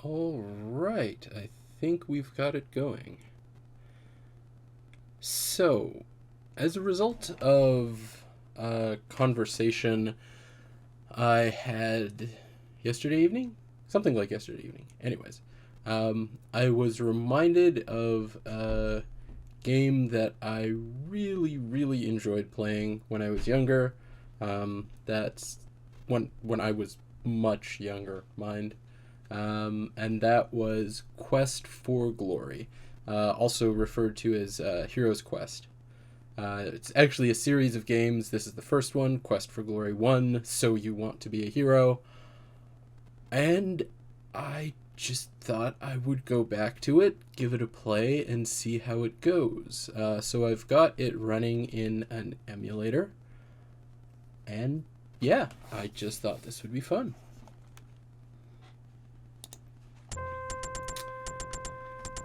All right, I think we've got it going. So, as a result of a conversation I had yesterday evening, something like yesterday evening. Anyways, I was reminded of a game that I really, really enjoyed playing when I was younger. That's when I was much younger, mind. And that was Quest for Glory, also referred to as Hero's Quest. It's actually a series of games. This is the first one, Quest for Glory 1, So You Want to Be a Hero. And I just thought I would go back to it, give it a play, and see how it goes. So I've got it running in an emulator. And yeah, I just thought this would be fun.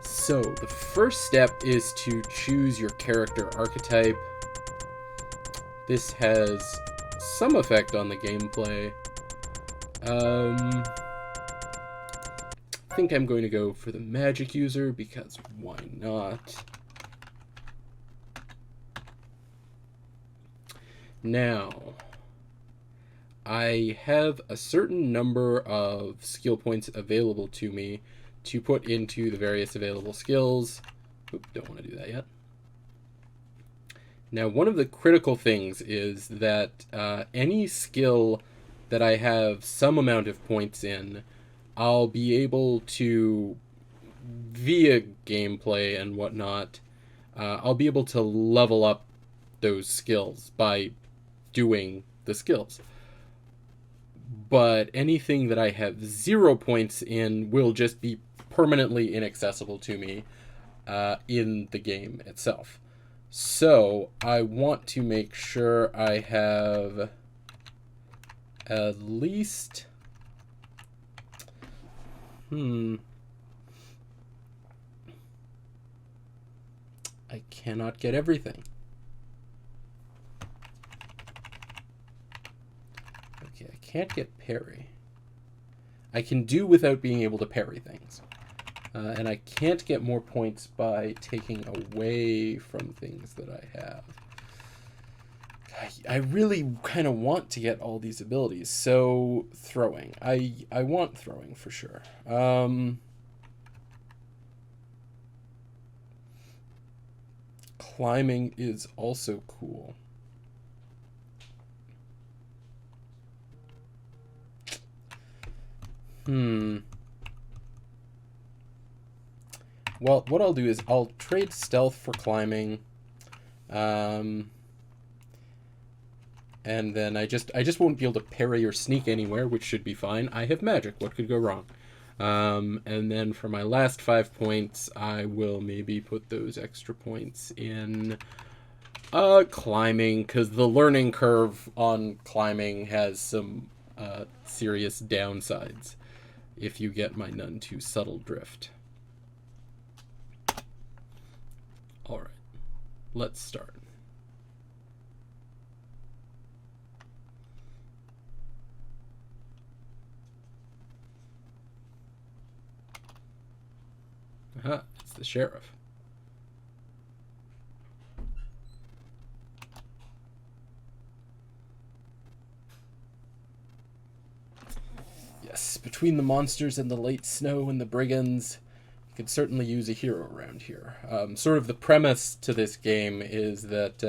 So the first step is to choose your character archetype. This has some effect on the gameplay. I think I'm going to go for the magic user because why not? Now, I have a certain number of skill points available to me to put into the various available skills. Oop, don't want to do that yet. Now, one of the critical things is that any skill that I have some amount of points in, I'll be able to, via gameplay and whatnot, I'll be able to level up those skills by doing the skills. But anything that I have 0 points in will just be permanently inaccessible to me in the game itself. So I want to make sure I have at least... I cannot get everything. Okay, I can't get parry. I can do without being able to parry things. And I can't get more points by taking away from things that I have. I really kind of want to get all these abilities. So, throwing. I want throwing for sure. Climbing is also cool. Well, what I'll do is I'll trade stealth for climbing. And then I just won't be able to parry or sneak anywhere, which should be fine. I have magic. What could go wrong? And then for my last 5 points, I will maybe put those extra points in climbing, because the learning curve on climbing has some serious downsides if you get my none too subtle drift. All right, let's start. It's the sheriff. Yes, between the monsters and the late snow and the brigands, you could certainly use a hero around here. Sort of the premise to this game is that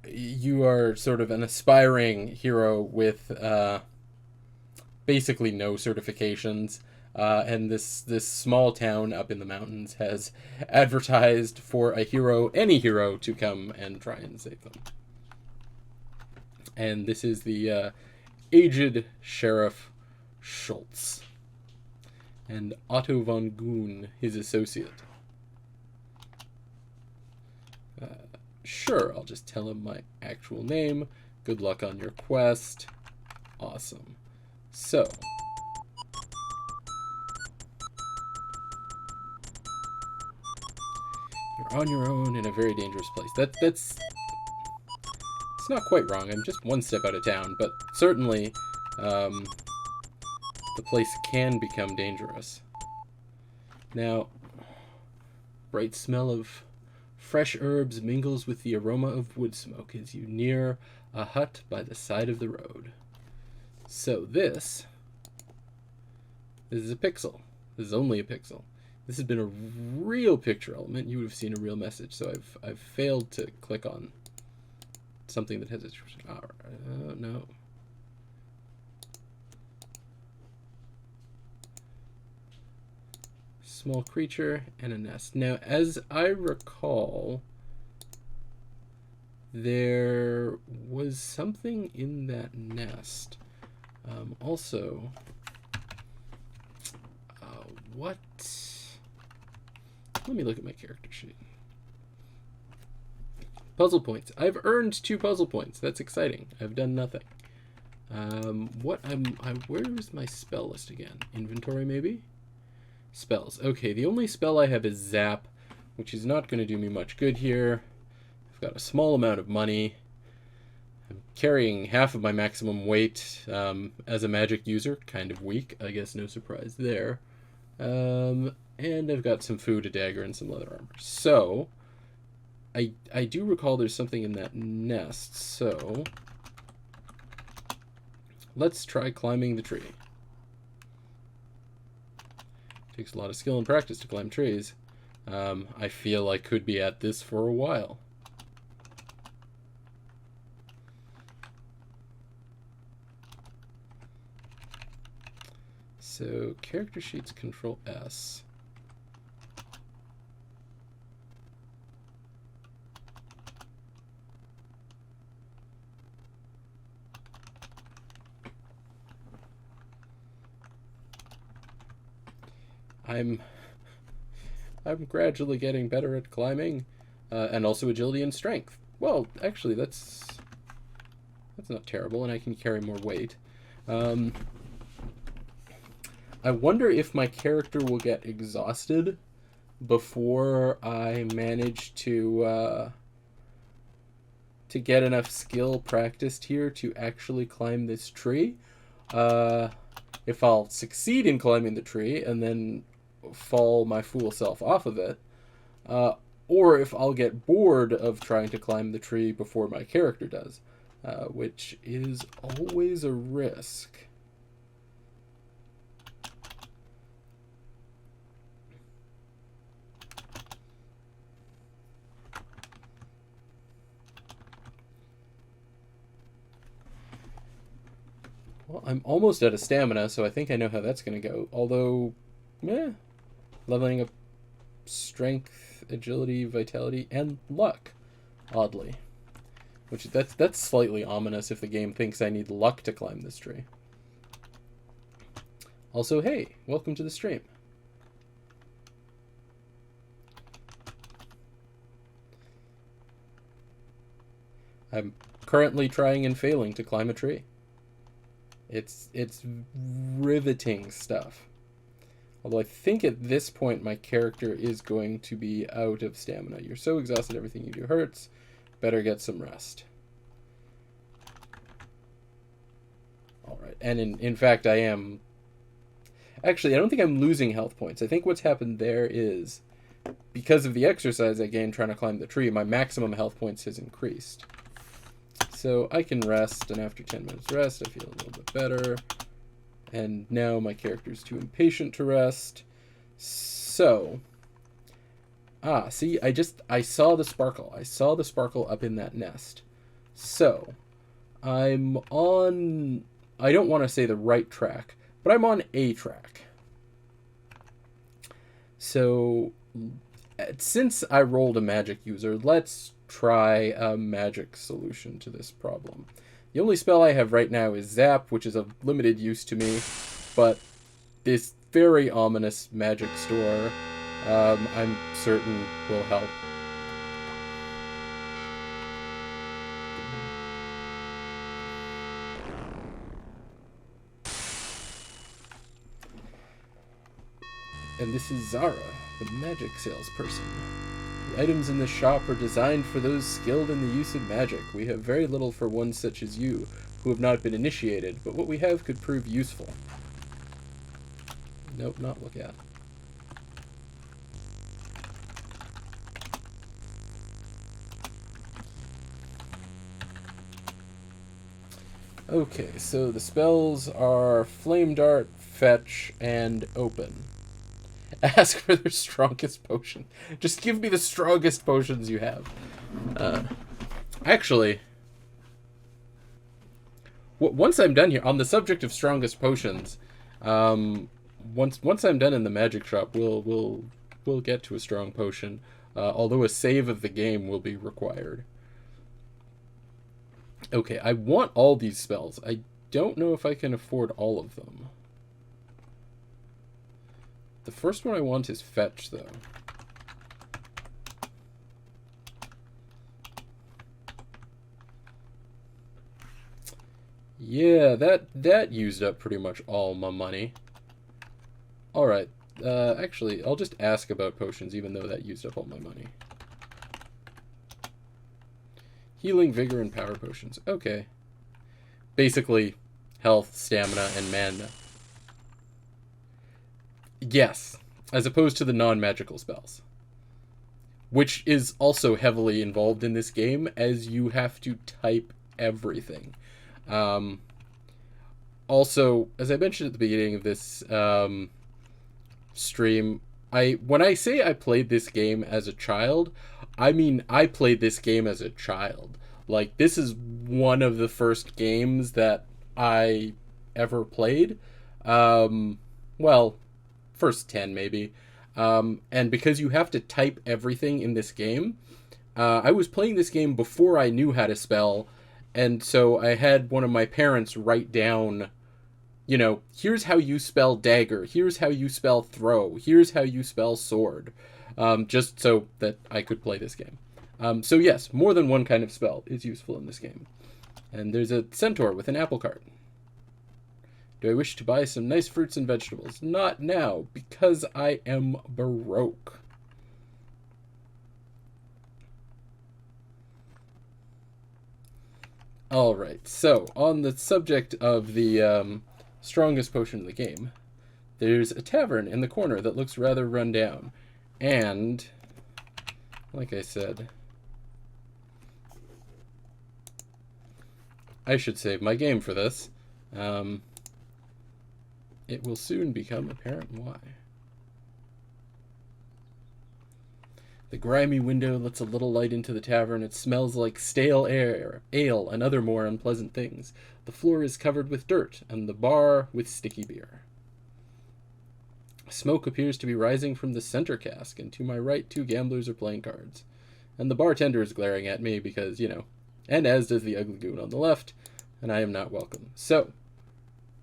you are sort of an aspiring hero with basically no certifications. And this small town up in the mountains has advertised for a hero, any hero, to come and try and save them. And this is the aged Sheriff Schultz. And Otto von Goon, his associate. Sure, I'll just tell him my actual name. Good luck on your quest. Awesome. So... you're on your own in a very dangerous place. That's... it's not quite wrong. I'm just one step out of town, but certainly the place can become dangerous. Now, bright smell of fresh herbs mingles with the aroma of wood smoke as you near a hut by the side of the road. So this is a pixel. This is only a pixel. This has been a real picture element. You would have seen a real message. So I've failed to click on something that has a no. Small creature and a nest. Now, as I recall, there was something in that nest. Also, what? Let me look at my character sheet. Puzzle points. I've earned 2 puzzle points. That's exciting. I've done nothing. Where is my spell list again? Inventory, maybe? Spells. Okay, the only spell I have is Zap, which is not going to do me much good here. I've got a small amount of money. I'm carrying half of my maximum weight as a magic user. Kind of weak. I guess no surprise there. And I've got some food, a dagger, and some leather armor. So, I do recall there's something in that nest, so let's try climbing the tree. Takes a lot of skill and practice to climb trees. I feel I could be at this for a while. So, character sheets, Control S. I'm gradually getting better at climbing, and also agility and strength. Well, actually, that's not terrible, and I can carry more weight. I wonder if my character will get exhausted before I manage to get enough skill practiced here to actually climb this tree. If I'll succeed in climbing the tree and then fall my fool self off of it, or if I'll get bored of trying to climb the tree before my character does, which is always a risk. Well, I'm almost out of stamina, so I think I know how that's going to go. Although, leveling up strength, agility, vitality, and luck, oddly. Which that's slightly ominous if the game thinks I need luck to climb this tree. Also, hey, welcome to the stream. I'm currently trying and failing to climb a tree. It's riveting stuff. Although I think at this point my character is going to be out of stamina. You're so exhausted, everything you do hurts. Better get some rest. Alright, and in fact I am... Actually, I don't think I'm losing health points. I think what's happened there is, because of the exercise I gained trying to climb the tree, my maximum health points has increased. So I can rest, and after 10 minutes rest, I feel a little bit better. And now my character's too impatient to rest. So, see, I saw the sparkle. I saw the sparkle up in that nest. So, I'm on, I don't want to say the right track, but I'm on a track. So, since I rolled a magic user, let's try a magic solution to this problem. The only spell I have right now is Zap, which is of limited use to me, but this very ominous magic store, I'm certain will help. And this is Zara, the magic salesperson. The items in the shop are designed for those skilled in the use of magic. We have very little for one such as you, who have not been initiated, but what we have could prove useful. Nope, not look at. Okay, so the spells are Flame Dart, Fetch, and Open. Ask for their strongest potion. Just give me the strongest potions you have. Actually, once I'm done here, on the subject of strongest potions, once I'm done in the magic shop, we'll get to a strong potion. Although a save of the game will be required. Okay, I want all these spells. I don't know if I can afford all of them. The first one I want is Fetch, though. Yeah, that used up pretty much all my money. Alright, actually, I'll just ask about potions, even though that used up all my money. Healing, Vigor, and Power Potions. Okay. Basically, health, stamina, and mana. Yes, as opposed to the non-magical spells. Which is also heavily involved in this game, as you have to type everything. Also, as I mentioned at the beginning of this stream, when I say I played this game as a child, I mean I played this game as a child. Like, this is one of the first games that I ever played. Well, first 10 maybe. And because you have to type everything in this game, I was playing this game before I knew how to spell, and so I had one of my parents write down, you know, here's how you spell dagger, here's how you spell throw, here's how you spell sword, just so that I could play this game. So yes, more than one kind of spell is useful in this game. And there's a centaur with an apple cart. Do I wish to buy some nice fruits and vegetables? Not now, because I am broke. Alright, so on the subject of the strongest potion in the game, there's a tavern in the corner that looks rather run down. And, like I said, I should save my game for this. It will soon become apparent why. The grimy window lets a little light into the tavern. It smells like stale air, ale, and other more unpleasant things. The floor is covered with dirt, and the bar with sticky beer. Smoke appears to be rising from the center cask, and to my right, 2 gamblers are playing cards. And the bartender is glaring at me because, you know, and as does the ugly goon on the left, and I am not welcome. So,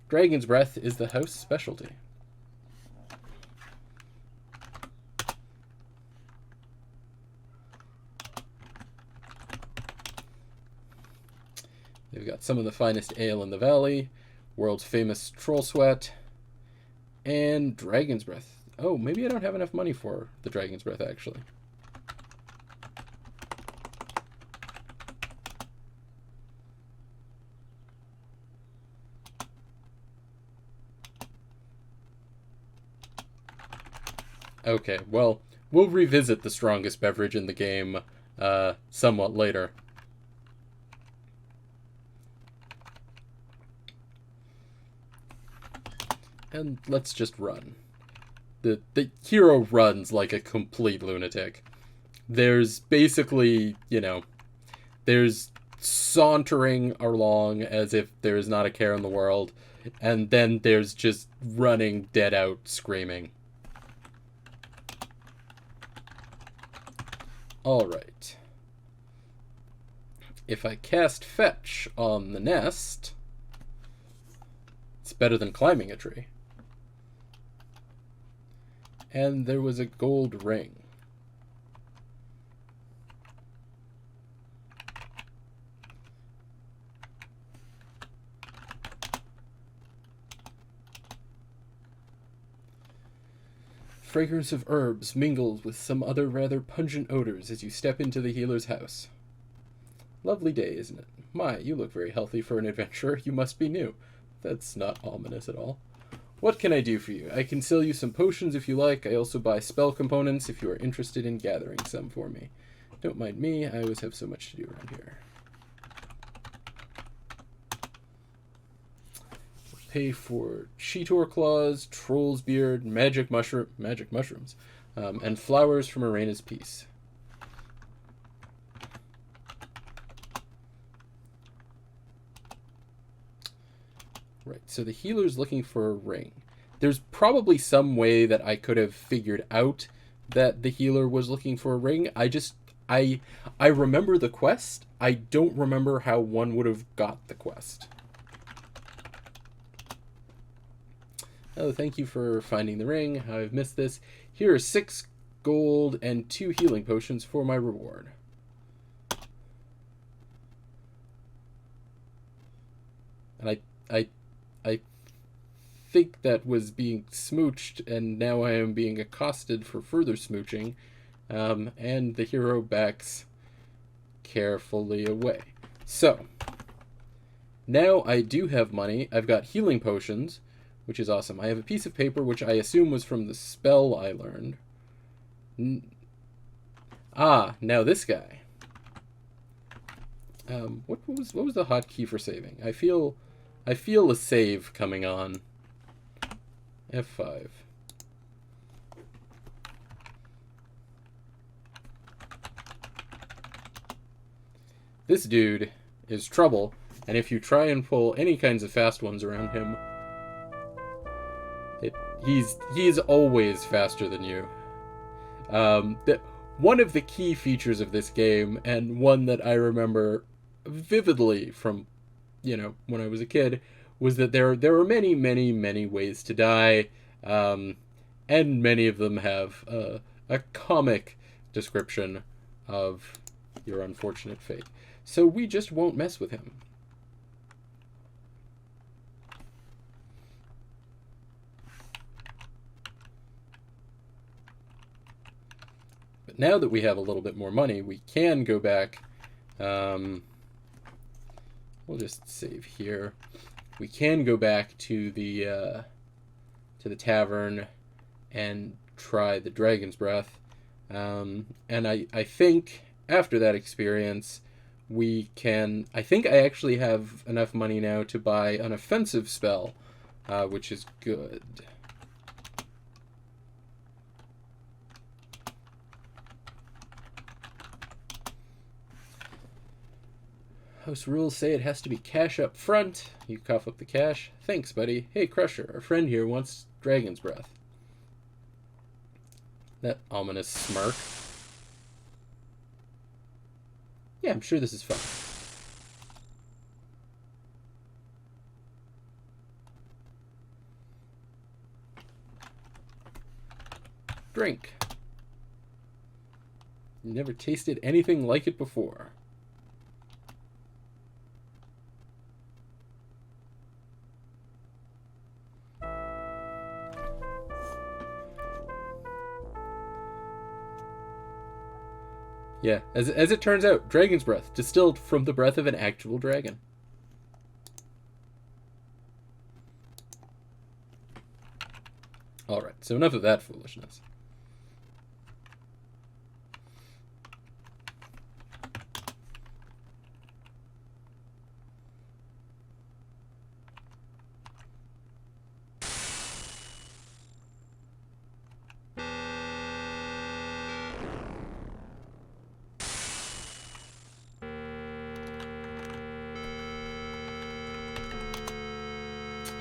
Dragon's Breath is the house specialty. They've got some of the finest ale in the valley, world's famous troll sweat, and Dragon's Breath. Oh, maybe I don't have enough money for the Dragon's Breath, actually. Okay, well, we'll revisit the strongest beverage in the game somewhat later. And let's just run. The hero runs like a complete lunatic. There's basically, you know, there's sauntering along as if there is not a care in the world, and then there's just running dead out screaming. Alright. If I cast Fetch on the nest, it's better than climbing a tree. And there was a gold ring. Fragrance of herbs mingles with some other rather pungent odors as you step into the healer's house. Lovely day, isn't it? My, you look very healthy for an adventurer. You must be new. That's not ominous at all. What can I do for you? I can sell you some potions if you like. I also buy spell components if you are interested in gathering some for me. Don't mind me, I always have so much to do around here. Pay for Cheetor Claws, Troll's Beard, magic mushrooms, and flowers from Arena's Peace. Right, so the healer's looking for a ring. There's probably some way that I could have figured out that the healer was looking for a ring. I remember the quest. I don't remember how one would have got the quest. Oh, thank you for finding the ring. I've missed this. Here are 6 gold and 2 healing potions for my reward. And I think that was being smooched, and now I am being accosted for further smooching. And the hero backs carefully away. So, now I do have money. I've got healing potions, which is awesome. I have a piece of paper, which I assume was from the spell I learned. Now this guy. What was the hotkey for saving? I feel a save coming on. F5. This dude is trouble, and if you try and pull any kinds of fast ones around him, he's always faster than you. One of the key features of this game, and one that I remember vividly from, when I was a kid, was that there are many, many, many ways to die, and many of them have a comic description of your unfortunate fate. So we just won't mess with him. But now that we have a little bit more money, we can go back. We'll just save here. We can go back to the tavern and try the Dragon's Breath. And I think after that experience, we can... I think I actually have enough money now to buy an offensive spell, which is good. House rules say it has to be cash up front. You cough up the cash. Thanks, buddy. Hey, Crusher, our friend here wants Dragon's Breath. That ominous smirk. Yeah, I'm sure this is fun. Drink. Never tasted anything like it before. Yeah, as it turns out, Dragon's Breath, distilled from the breath of an actual dragon. Alright, so enough of that foolishness.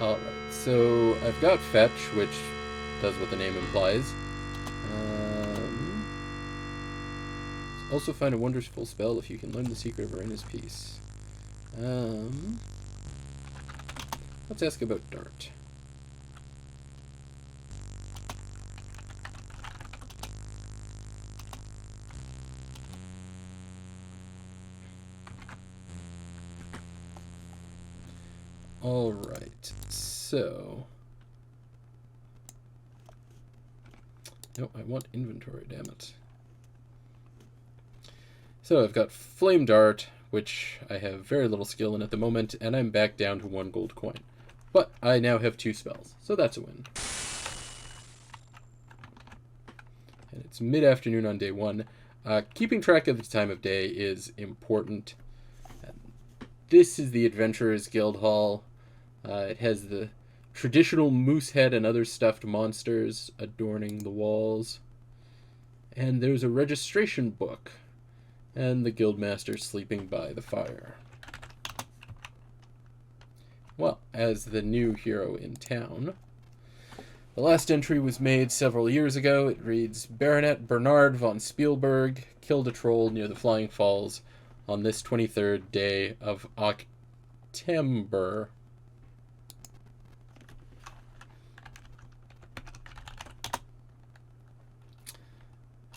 Alright, so I've got Fetch, which does what the name implies. Also find a wonderful spell if you can learn the secret of Arena's Peace. Let's ask about Dart. Alright, so... No, I want inventory, damn it. So I've got Flame Dart, which I have very little skill in at the moment, and I'm back down to 1 gold coin. But I now have 2 spells, so that's a win. And it's mid-afternoon on day 1. Keeping track of the time of day is important. This is the Adventurers Guild Hall. It has the traditional moose head and other stuffed monsters adorning the walls. And there's a registration book, and the guildmaster sleeping by the fire. Well, as the new hero in town, the last entry was made several years ago. It reads, Baronet Bernard von Spielberg killed a troll near the Flying Falls on this 23rd day of October.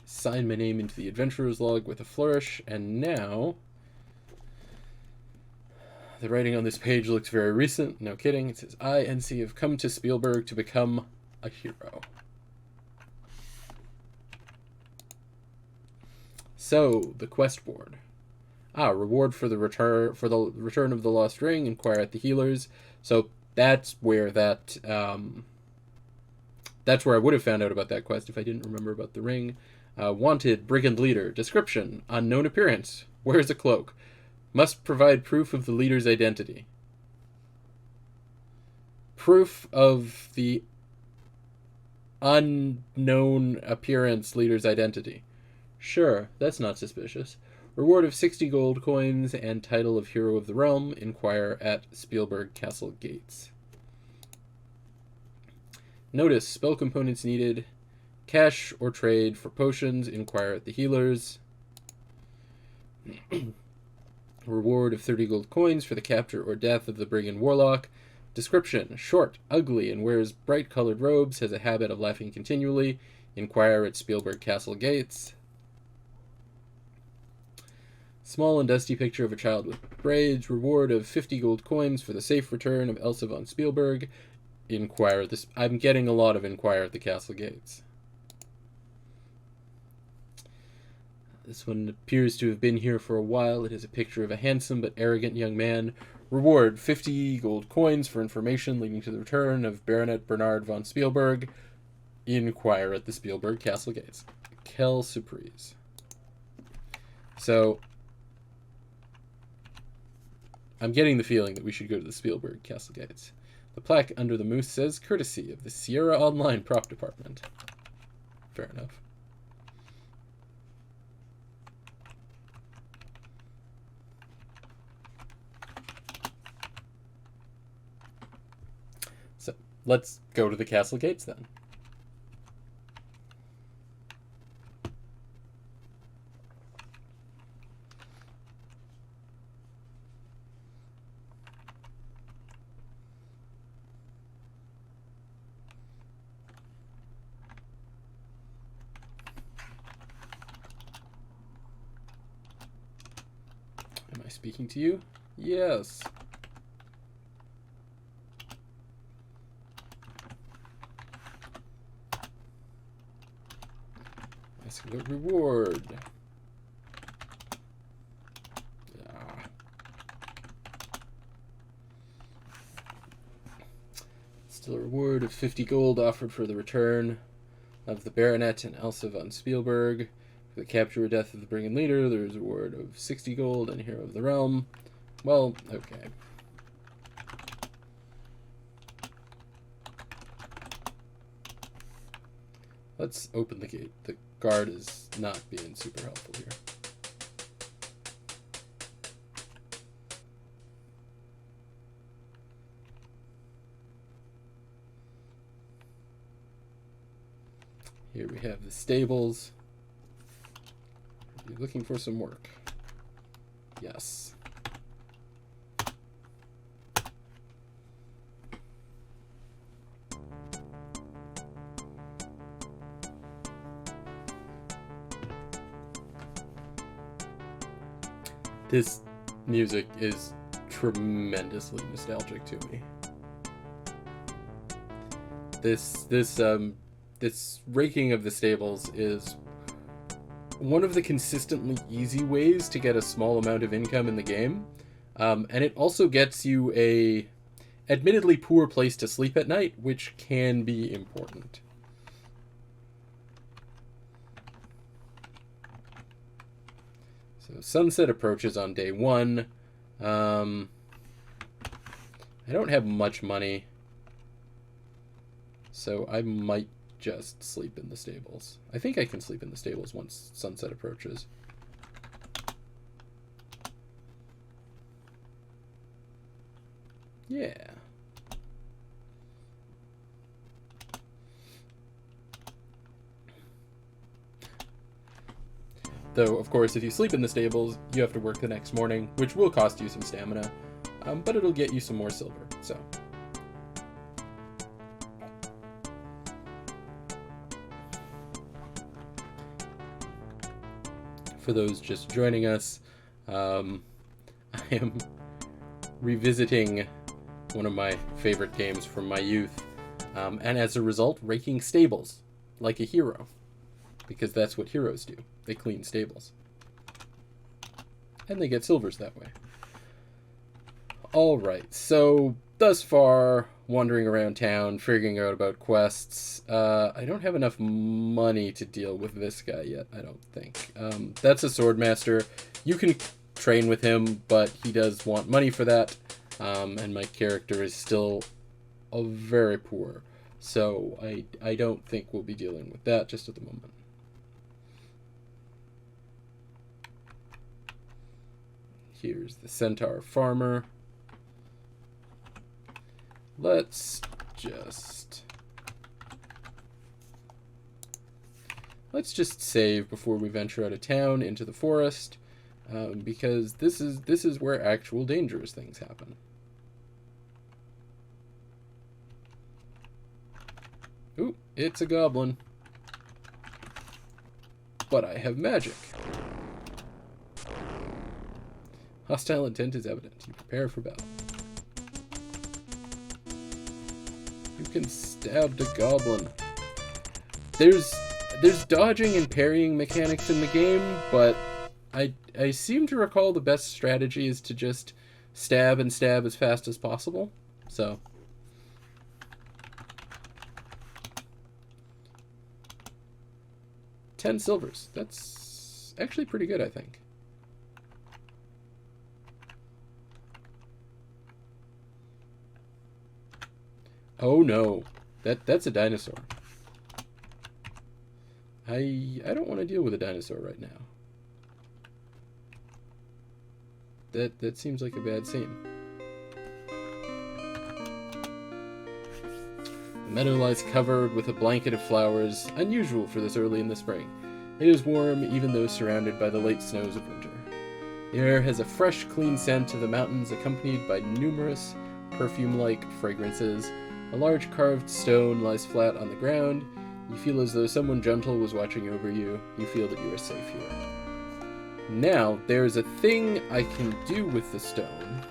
Sign my name into the adventurer's log with a flourish, and now the writing on this page looks very recent. No kidding. It says, I, NC, have come to Spielberg to become a hero. So, the quest board. Reward for the return of the lost ring. Inquire at the healers. So that's where that's where I would have found out about that quest if I didn't remember about the ring. Wanted brigand leader. Description: unknown appearance. Wears a cloak. Must provide proof of the leader's identity. Proof of the unknown appearance leader's identity. Sure, that's not suspicious. Reward of 60 gold coins and title of Hero of the Realm. Inquire at Spielberg Castle gates. Notice: spell components needed. Cash or trade for potions. Inquire at the healers. Reward of 30 gold coins for the capture or death of the brigand warlock. Description: short, ugly, and wears bright colored robes. Has a habit of laughing continually. Inquire at Spielberg Castle gates. Small and dusty picture of a child with braids. Reward of 50 gold coins for the safe return of Elsa von Spielberg. Inquire at this. I'm getting a lot of inquire at the castle gates. This one appears to have been here for a while. It is a picture of a handsome but arrogant young man. Reward: 50 gold coins for information leading to the return of Baronet Bernard von Spielberg. Inquire at the Spielberg Castle gates. Quelle surprise. So, I'm getting the feeling that we should go to the Spielberg Castle gates. The plaque under the moose says, courtesy of the Sierra Online prop department. Fair enough. So, let's go to the castle gates then. Am I speaking to you? Yes. Escalate reward. Still a reward of 50 gold offered for the return of the Baronet and Elsa von Spielberg. For the capture or death of the brigand leader, there is a reward of 60 gold and Hero of the Realm. Well, okay. Let's open the gate. The guard is not being super helpful here. Here we have the stables. You're looking for some work. Yes. This music is tremendously nostalgic to me. This raking of the stables is one of the consistently easy ways to get a small amount of income in the game, and it also gets you admittedly poor place to sleep at night, which can be important. So sunset approaches on day 1. I don't have much money, so I might just sleep in the stables. I think I can sleep in the stables once sunset approaches. Yeah. Though, of course, if you sleep in the stables, you have to work the next morning, which will cost you some stamina, but it'll get you some more silver, so. For those just joining us, I am revisiting one of my favorite games from my youth, and as a result, raking stables like a hero, because that's what heroes do. They clean stables. And they get silvers that way. Alright, so thus far, wandering around town, figuring out about quests. I don't have enough money to deal with this guy yet, I don't think. That's a swordmaster. You can train with him, but he does want money for that. And my character is still very poor. So I don't think we'll be dealing with that just at the moment. Here's the centaur farmer. Let's just save before we venture out of town into the forest, because this is where actual dangerous things happen. Ooh, it's a goblin. But I have magic. Hostile intent is evident. You prepare for battle. You can stab the goblin. There's dodging and parrying mechanics in the game, but I seem to recall the best strategy is to just stab and stab as fast as possible. So 10 silvers. That's actually pretty good, I think. Oh no, that's a dinosaur. I don't want to deal with a dinosaur right now. That seems like a bad scene. The meadow lies covered with a blanket of flowers, unusual for this early in the spring. It is warm, even though surrounded by the late snows of winter. The air has a fresh, clean scent of the mountains, accompanied by numerous perfume-like fragrances. A large carved stone lies flat on the ground. You feel as though someone gentle was watching over you. You feel that you are safe here. Now, there's a thing I can do with the stone.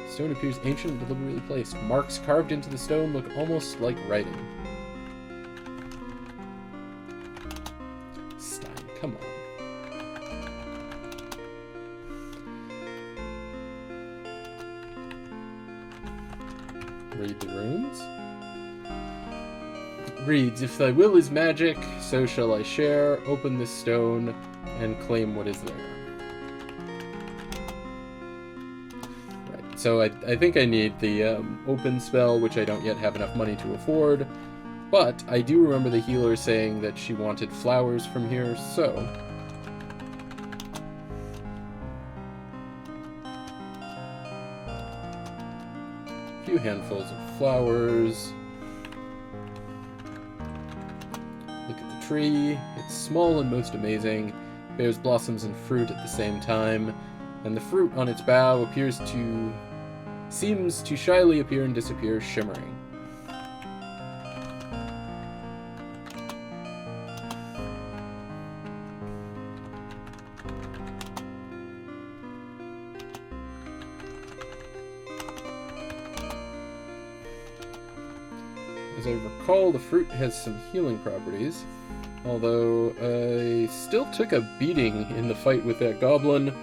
Stone appears ancient and deliberately placed. Marks carved into the stone look almost like writing. Stein, come on. Read the runes. It reads, if thy will is magic, so shall I share. Open this stone and claim what is there. Right, so I think I need the open spell, which I don't yet have enough money to afford. But I do remember the healer saying that she wanted flowers from here, so... few handfuls of flowers. Look at the tree. It's small and most amazing. Bears blossoms and fruit at the same time, and the fruit on its bough seems to shyly appear and disappear, shimmering. As I recall, the fruit has some healing properties. Although I still took a beating in the fight with that goblin.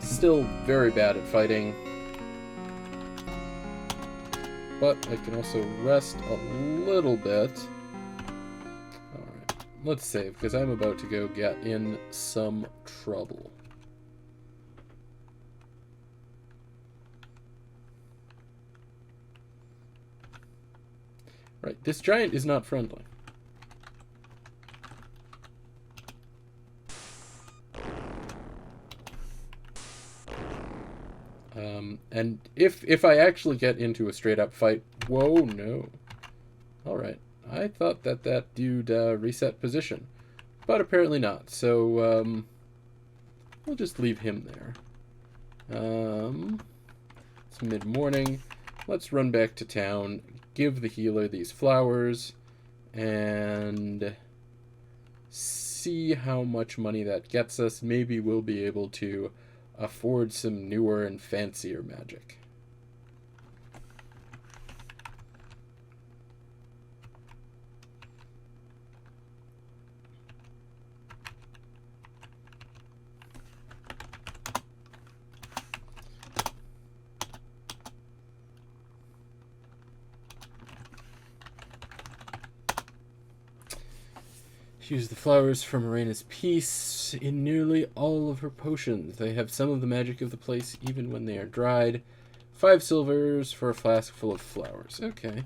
Still very bad at fighting. But I can also rest a little bit. Alright, let's save, because I'm about to go get in some trouble. Right, this giant is not friendly. And if I actually get into a straight-up fight... Whoa, no. Alright, I thought that dude reset position. But apparently not, so we'll just leave him there. It's mid-morning. Let's run back to town, give the healer these flowers, and see how much money that gets us. Maybe we'll be able to afford some newer and fancier magic. Use the flowers from Morena's Peace in nearly all of her potions. They have some of the magic of the place even when they are dried. 5 silvers for a flask full of flowers. Okay.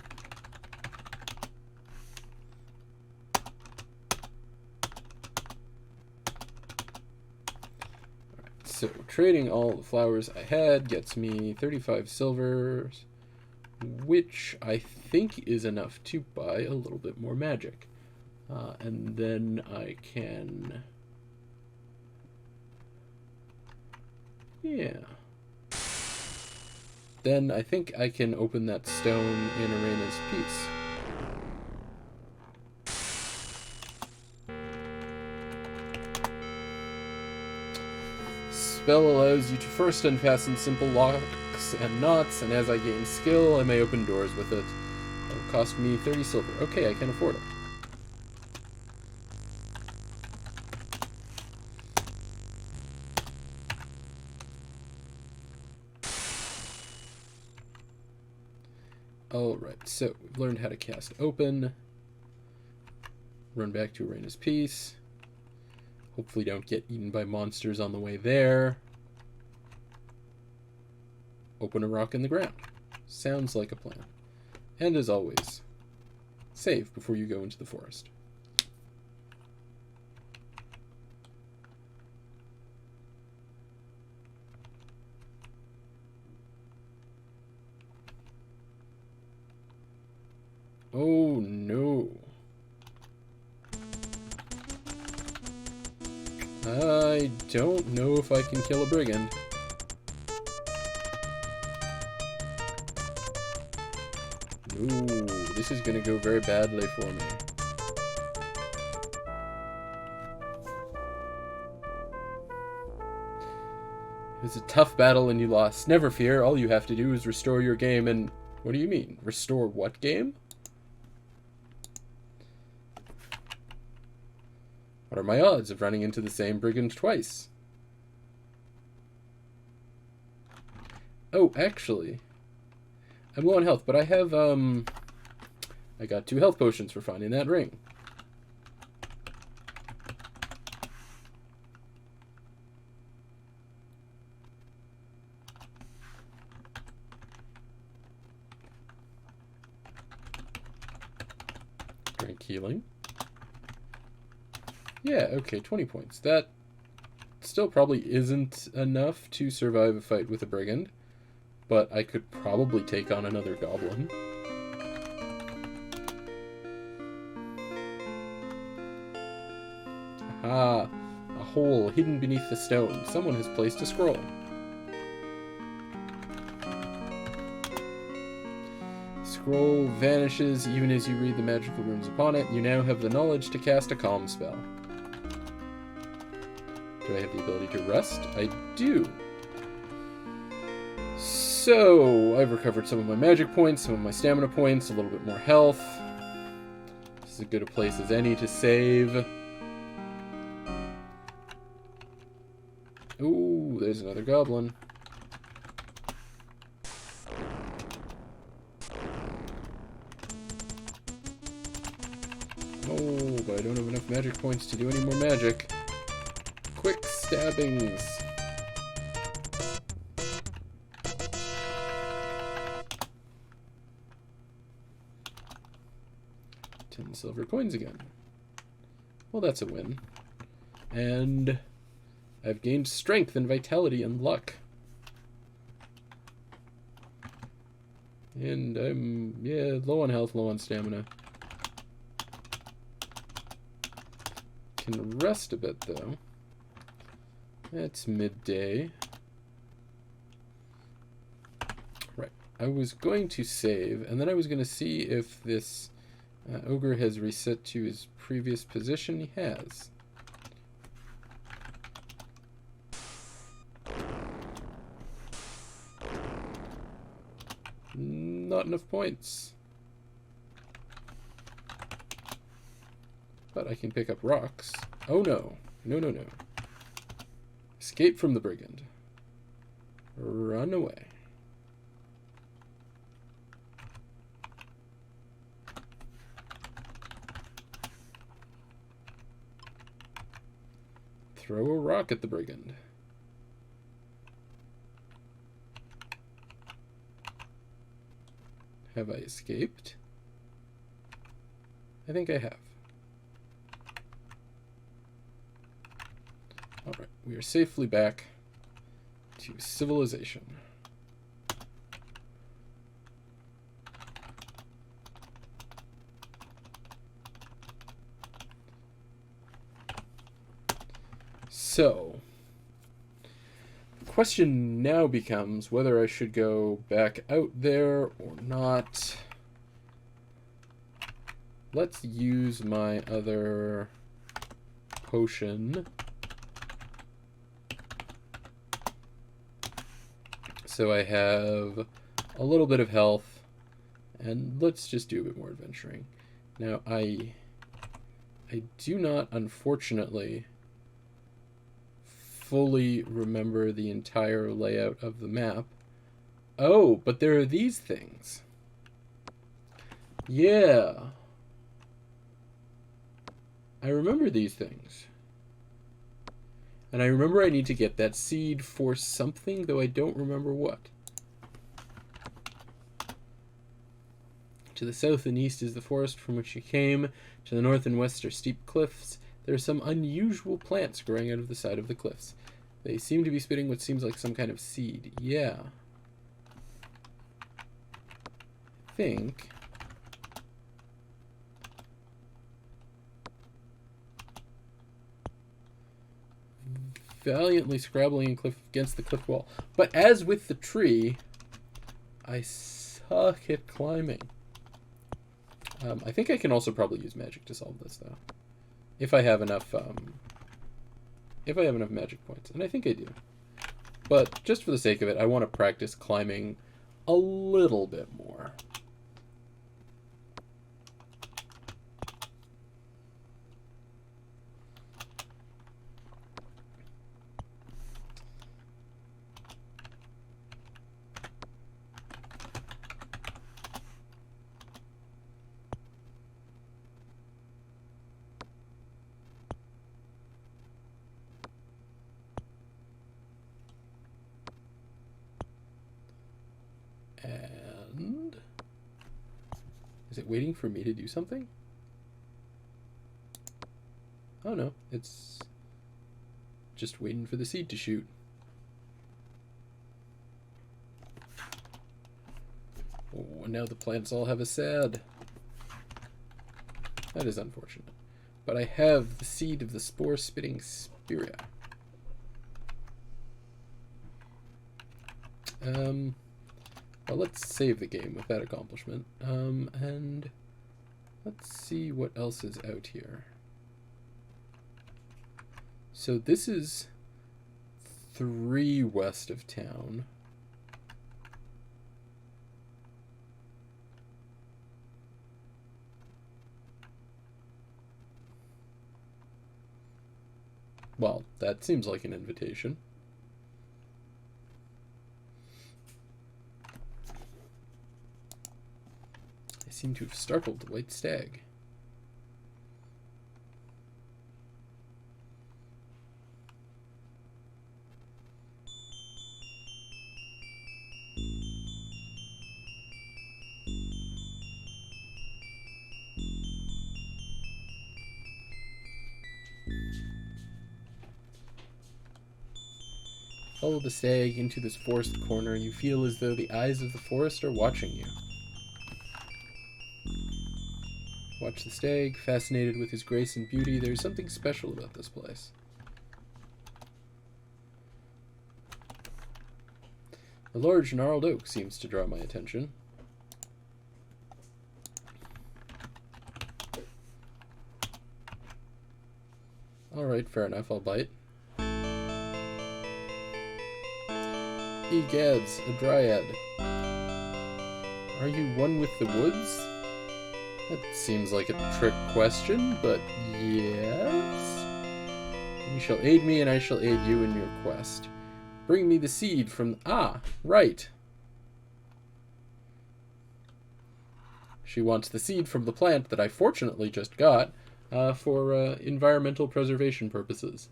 Alright, so trading all the flowers I had gets me 35 silvers, which I think is enough to buy a little bit more magic. And then I can... Yeah. Then I think I can open that stone in Arena's Peace. Spell allows you to first unfasten simple locks and knots, and as I gain skill, I may open doors with it. It'll cost me 30 silver. Okay, I can afford it. Alright, so we've learned how to cast open. Run back to Arena's Peace. Hopefully don't get eaten by monsters on the way there. Open a rock in the ground. Sounds like a plan. And as always, save before you go into the forest. Oh no. I don't know if I can kill a brigand. Ooh, this is gonna go very badly for me. It was a tough battle and you lost. Never fear, all you have to do is restore your game and... What do you mean? Restore what game? What are my odds of running into the same brigand twice? Oh, actually, I'm low on health, but I have, I got 2 health potions for finding that ring. Drink healing. Yeah, okay, 20 points. That still probably isn't enough to survive a fight with a brigand, but I could probably take on another goblin. Aha! A hole hidden beneath the stone. Someone has placed a scroll. Scroll vanishes even as you read the magical runes upon it. You now have the knowledge to cast a calm spell. Do I have the ability to rest? I do. So, I've recovered some of my magic points, some of my stamina points, a little bit more health. This is as good a place as any to save. Ooh, there's another goblin. Oh, but I don't have enough magic points to do any more magic. Quick stabbings. Silver coins again. Well, that's a win. And I've gained strength and vitality and luck. And I'm, yeah, low on health, low on stamina. Can rest a bit, though. It's midday. Right. I was going to save, and then I was going to see if this ogre has reset to his previous position. He has. Not enough points. But I can pick up rocks. Oh no. No, no, no. Escape from the brigand. Run away. Throw a rock at the brigand. Have I escaped? I think I have. Alright, we are safely back to civilization. So, the question now becomes whether I should go back out there or not. Let's use my other potion. So I have a little bit of health, and let's just do a bit more adventuring. Now, I do not, unfortunately, fully remember the entire layout of the map. Oh, but there are these things. Yeah. I remember these things. And I remember I need to get that seed for something, though I don't remember what. To the south and east is the forest from which you came. To the north and west are steep cliffs. There are some unusual plants growing out of the side of the cliffs. They seem to be spitting what seems like some kind of seed. Yeah. I think... valiantly scrabbling against the cliff wall. But as with the tree, I suck at climbing. I think I can also probably use magic to solve this, though. If I have enough, magic points. And I think I do. But just for the sake of it, I want to practice climbing a little bit more. And... is it waiting for me to do something? Oh no, it's just waiting for the seed to shoot. Oh, and now the plants all have a sad. That is unfortunate. But I have the seed of the spore-spitting Spirea. Well, let's save the game with that accomplishment. And let's see what else is out here. So this is 3 west of town. Well, that seems like an invitation. seem to have startled the white stag. Follow the stag into this forest corner. You feel as though the eyes of the forest are watching you. Watch the stag, fascinated with his grace and beauty. There's something special about this place. A large gnarled oak seems to draw my attention. Alright, fair enough, I'll bite. Egads, a dryad. Are you one with the woods? That seems like a trick question, but yes. You shall aid me, and I shall aid you in your quest. Bring me the seed from... Ah, right. She wants the seed from the plant that I fortunately just got for environmental preservation purposes.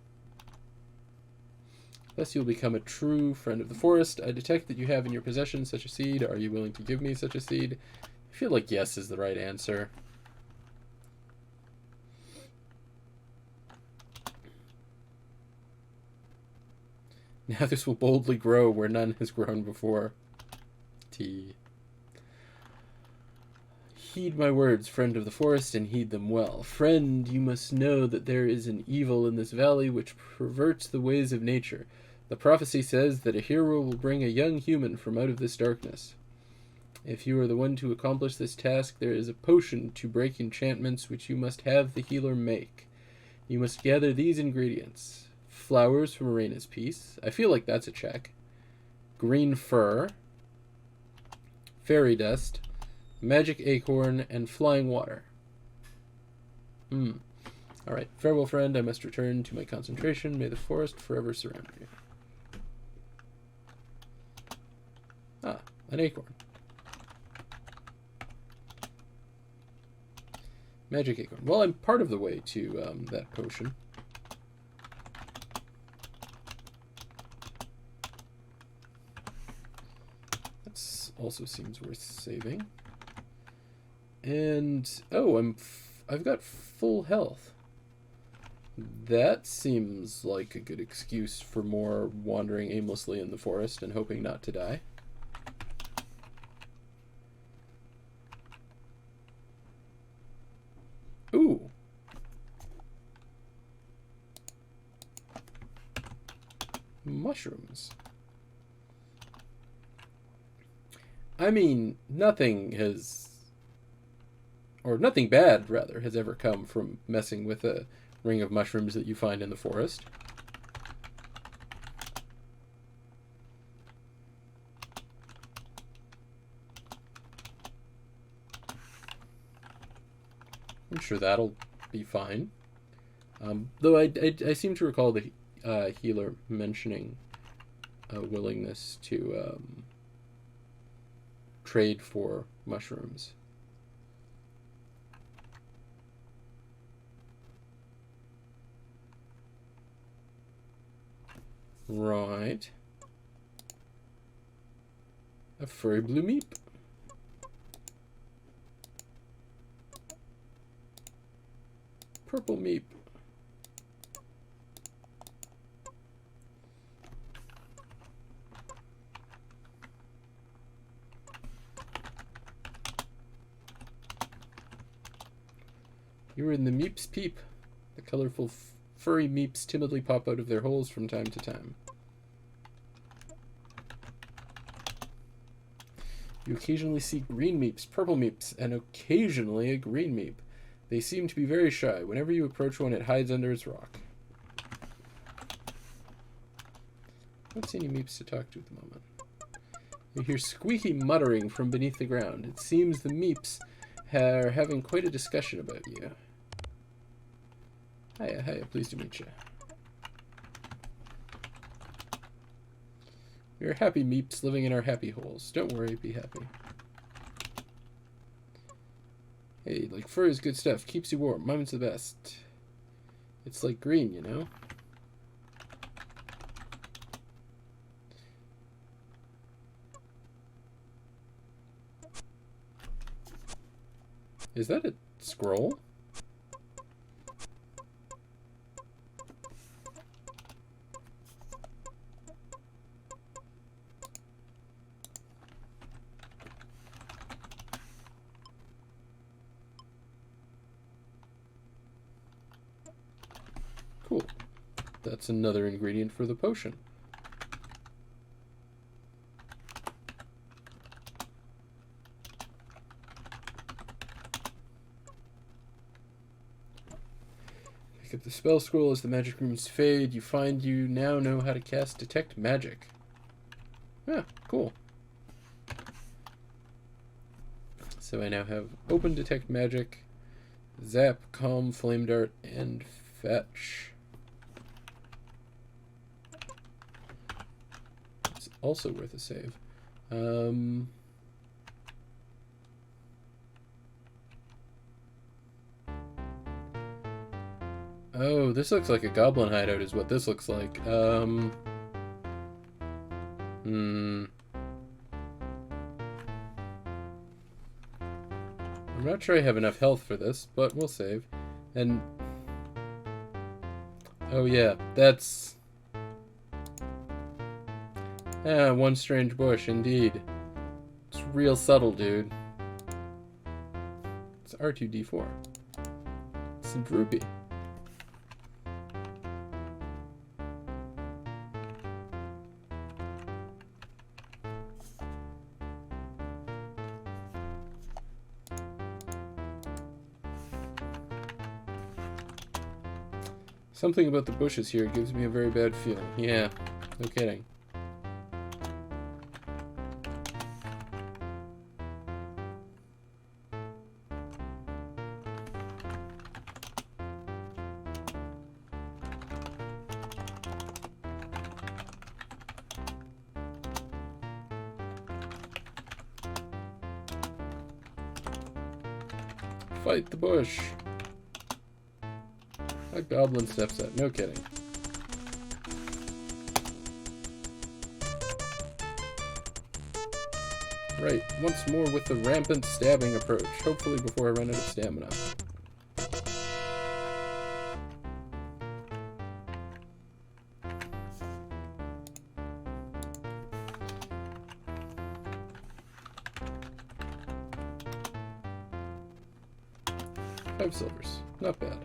Thus you'll become a true friend of the forest. I detect that you have in your possession such a seed. Are you willing to give me such a seed? I feel like yes is the right answer. Now this will boldly grow where none has grown before. T. Heed my words, friend of the forest, and heed them well. Friend, you must know that there is an evil in this valley which perverts the ways of nature. The prophecy says that a hero will bring a young human from out of this darkness. If you are the one to accomplish this task, there is a potion to break enchantments which you must have the healer make. You must gather these ingredients. Flowers from Arena's Peace. I feel like that's a check. Green fir. Fairy dust. Magic acorn, and flying water. Alright, farewell friend, I must return to my concentration. May the forest forever surround you. Ah, an acorn. Magic acorn. Well, I'm part of the way to that potion. That also seems worth saving. And oh, I've got full health. That seems like a good excuse for more wandering aimlessly in the forest and hoping not to die. Ooh. Mushrooms. I mean, nothing bad, rather, has ever come from messing with a ring of mushrooms that you find in the forest. I'm sure that'll be fine. Though I seem to recall the healer mentioning a willingness to trade for mushrooms. Right. A furry blue meep. Purple meep. You were in the meep's peep. The colorful furry meeps timidly pop out of their holes from time to time. You occasionally see green meeps, purple meeps, and occasionally a green meep. They seem to be very shy. Whenever you approach one, it hides under its rock. I don't see any meeps to talk to at the moment. You hear squeaky muttering from beneath the ground. It seems the meeps are having quite a discussion about you. Hiya, hiya, pleased to meet you. We are happy meeps living in our happy holes. Don't worry, be happy. Hey, like fur is good stuff. Keeps you warm. Mine's the best. It's like green, you know? Is that a scroll? Cool. That's another ingredient for the potion. Pick up the spell scroll as the magic runes fade. You find you now know how to cast Detect Magic. Yeah, cool. So I now have Open Detect Magic, Zap, Calm, Flame Dart, and Fetch. It's also worth a save. Oh, this looks like a goblin hideout is what this looks like. I'm not sure I have enough health for this, but we'll save. And... oh yeah, that's... ah, one strange bush, indeed. It's real subtle, dude. It's R2-D4. It's a droopy. Something about the bushes here gives me a very bad feeling. Yeah, no kidding. Fight the bush. A goblin steps up. No kidding. Right, once more with the rampant stabbing approach. Hopefully before I run out of stamina. Five silvers. Not bad.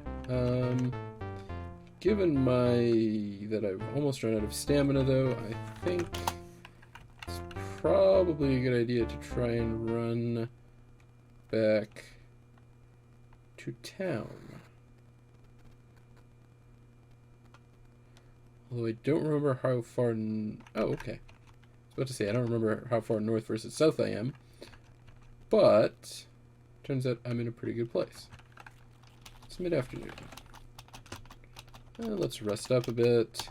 Given that I've almost run out of stamina, though, I think it's probably a good idea to try and run back to town. Although I don't remember how far... oh, okay. I was about to say, I don't remember how far north versus south I am. But, turns out I'm in a pretty good place. It's mid-afternoon. Let's rest up a bit.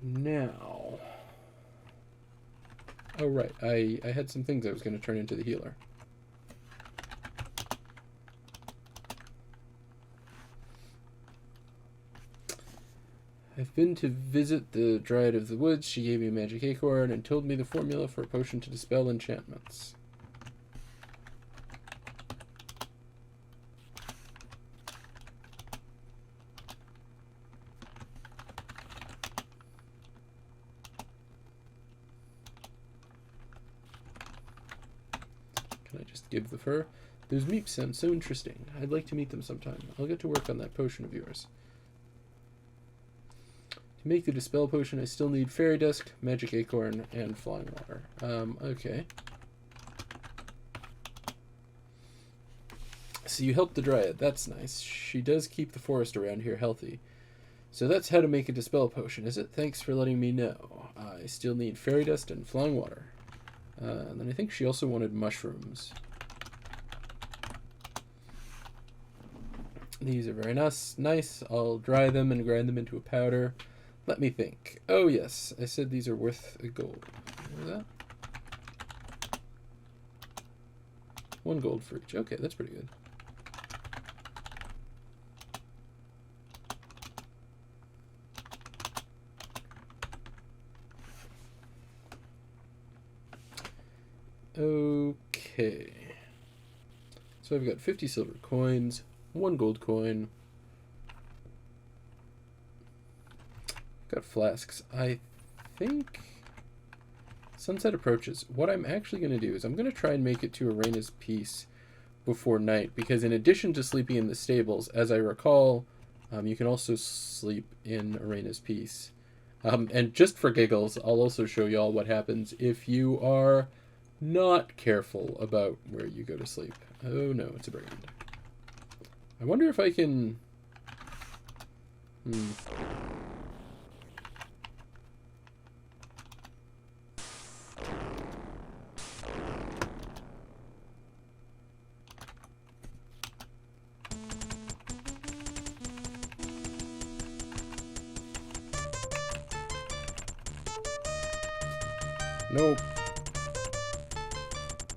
Now... oh, right. I had some things I was going to turn into the healer. I've been to visit the Dryad of the Woods. She gave me a magic acorn and told me the formula for a potion to dispel enchantments. Can I just give the fur? Those meeps sound so interesting. I'd like to meet them sometime. I'll get to work on that potion of yours. To make the Dispel Potion, I still need Fairy Dust, Magic Acorn, and Flying Water. Okay. So you helped the Dryad. That's nice. She does keep the forest around here healthy. So that's how to make a Dispel Potion, is it? Thanks for letting me know. I still need Fairy Dust and Flying Water. And then I think she also wanted mushrooms. These are very nice. I'll dry them and grind them into a powder. Let me think. Oh, yes. I said these are worth a gold. What was that? 1 gold for each. Okay, that's pretty good. Okay. So I've got 50 silver coins, 1 gold coin. Got flasks. I think sunset approaches. What I'm actually going to do is I'm going to try and make it to Arena's Peace before night, because in addition to sleeping in the stables, as I recall, you can also sleep in Arena's Peace. And just for giggles, I'll also show y'all what happens if you are not careful about where you go to sleep. Oh no, it's a brigand. I wonder if I can... Nope.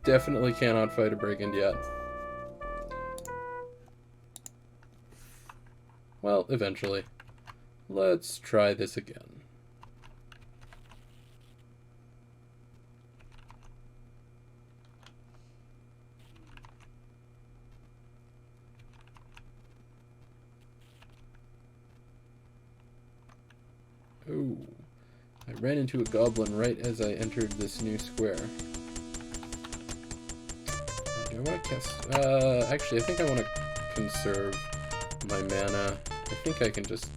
Definitely cannot fight a brigand yet. Well, eventually. Let's try this again. Oh. I ran into a goblin right as I entered this new square. Do I want to cast... actually, I think I want to conserve my mana. I think I can just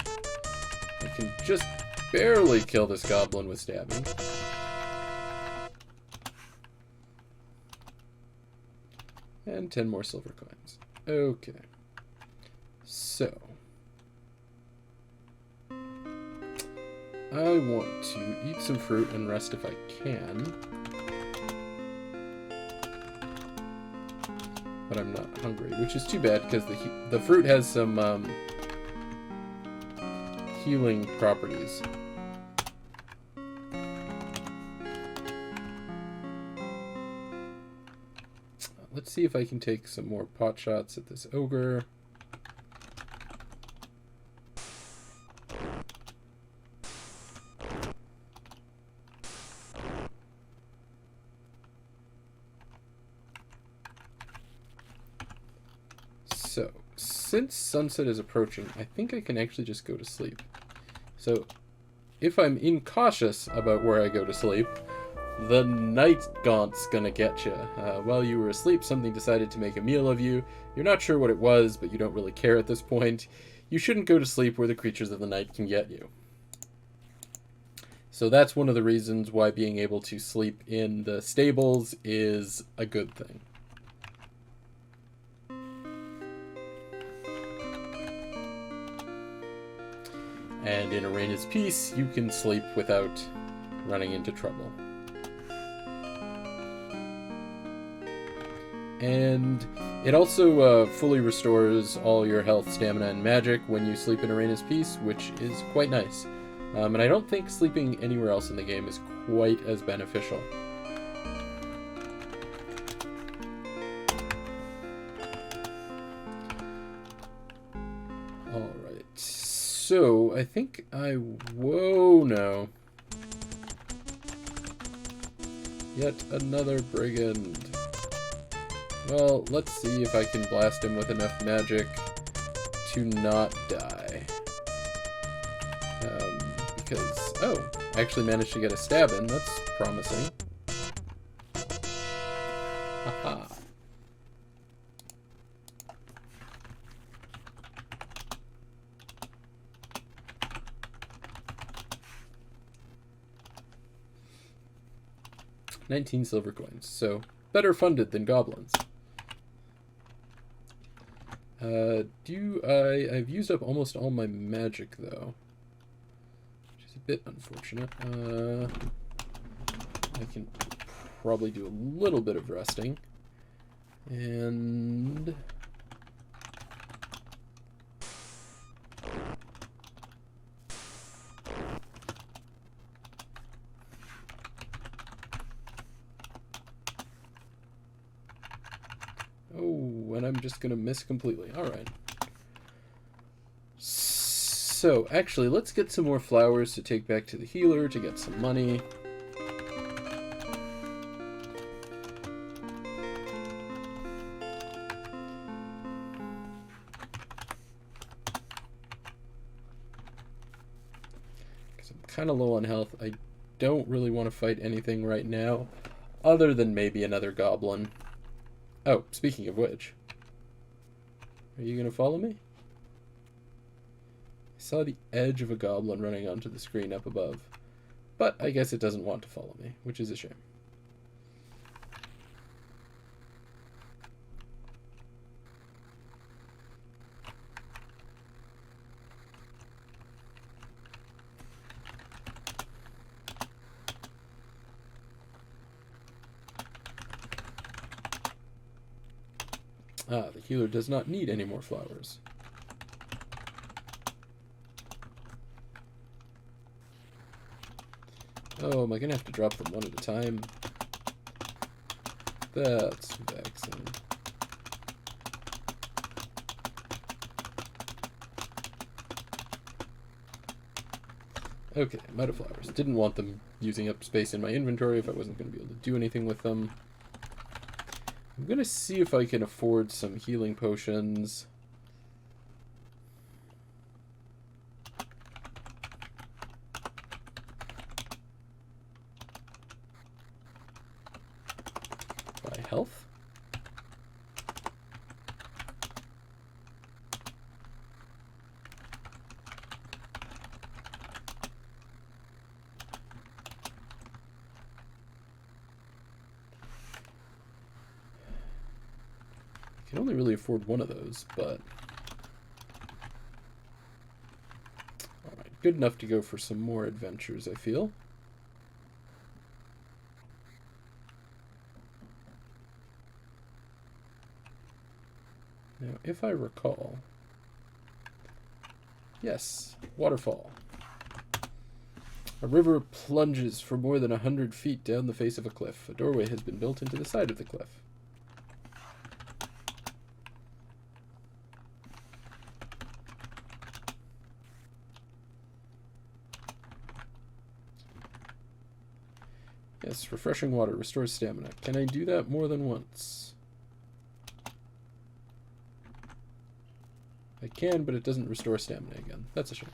barely kill this goblin with stabbing. And 10 more silver coins. Okay. So... I want to eat some fruit and rest if I can. But I'm not hungry, which is too bad because the fruit has some healing properties. Let's see if I can take some more pot shots at this ogre. So, since sunset is approaching, I think I can actually just go to sleep. So, if I'm incautious about where I go to sleep, the night gaunt's gonna get you. While you were asleep, something decided to make a meal of you. You're not sure what it was, but you don't really care at this point. You shouldn't go to sleep where the creatures of the night can get you. So that's one of the reasons why being able to sleep in the stables is a good thing. And in Arena's Peace, you can sleep without running into trouble. And it also fully restores all your health, stamina, and magic when you sleep in Arena's Peace, which is quite nice. And I don't think sleeping anywhere else in the game is quite as beneficial. Alright, so I think whoa, no. Yet another brigand. Well, let's see if I can blast him with enough magic to not die. Because, oh, I actually managed to get a stab in. That's promising. Haha. $19 silver coins, so better funded than goblins. I've used up almost all my magic, though. Which is a bit unfortunate. I can probably do a little bit of resting. And... and I'm just gonna miss completely. Alright. So, actually, let's get some more flowers to take back to the healer to get some money. Because I'm kind of low on health. I don't really want to fight anything right now, other than maybe another goblin. Oh, speaking of which, are you going to follow me? I saw the edge of a goblin running onto the screen up above, but I guess it doesn't want to follow me, which is a shame. Ah, the healer does not need any more flowers. Oh, am I gonna have to drop them one at a time? That's vexing. Okay, I'm out of flowers. Didn't want them using up space in my inventory if I wasn't going to be able to do anything with them. I'm going to see if I can afford some healing potions. By health? I can only really afford one of those, but... Alright, good enough to go for some more adventures, I feel. Now, if I recall... Yes, waterfall. A river plunges for more than 100 feet down the face of a cliff. A doorway has been built into the side of the cliff. Yes, refreshing water restores stamina. Can I do that more than once? I can, but it doesn't restore stamina again. That's a shame.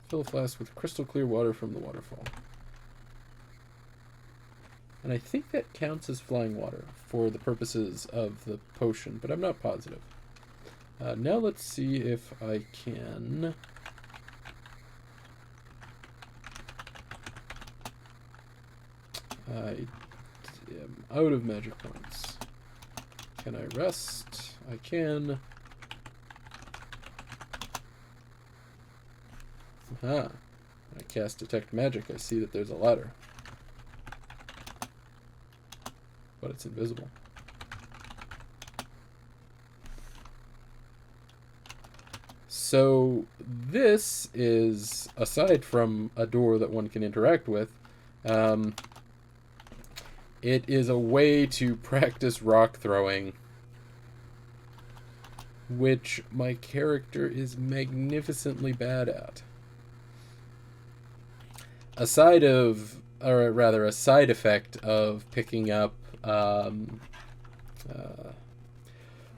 Fill a flask with crystal clear water from the waterfall. And I think that counts as flying water for the purposes of the potion, but I'm not positive. Now let's see if I can... I am out of magic points. Can I rest? I can. Aha. When I cast Detect Magic, I see that there's a ladder. But it's invisible. So this is, aside from a door that one can interact with, it is a way to practice rock throwing, which my character is magnificently bad at. A side effect of picking up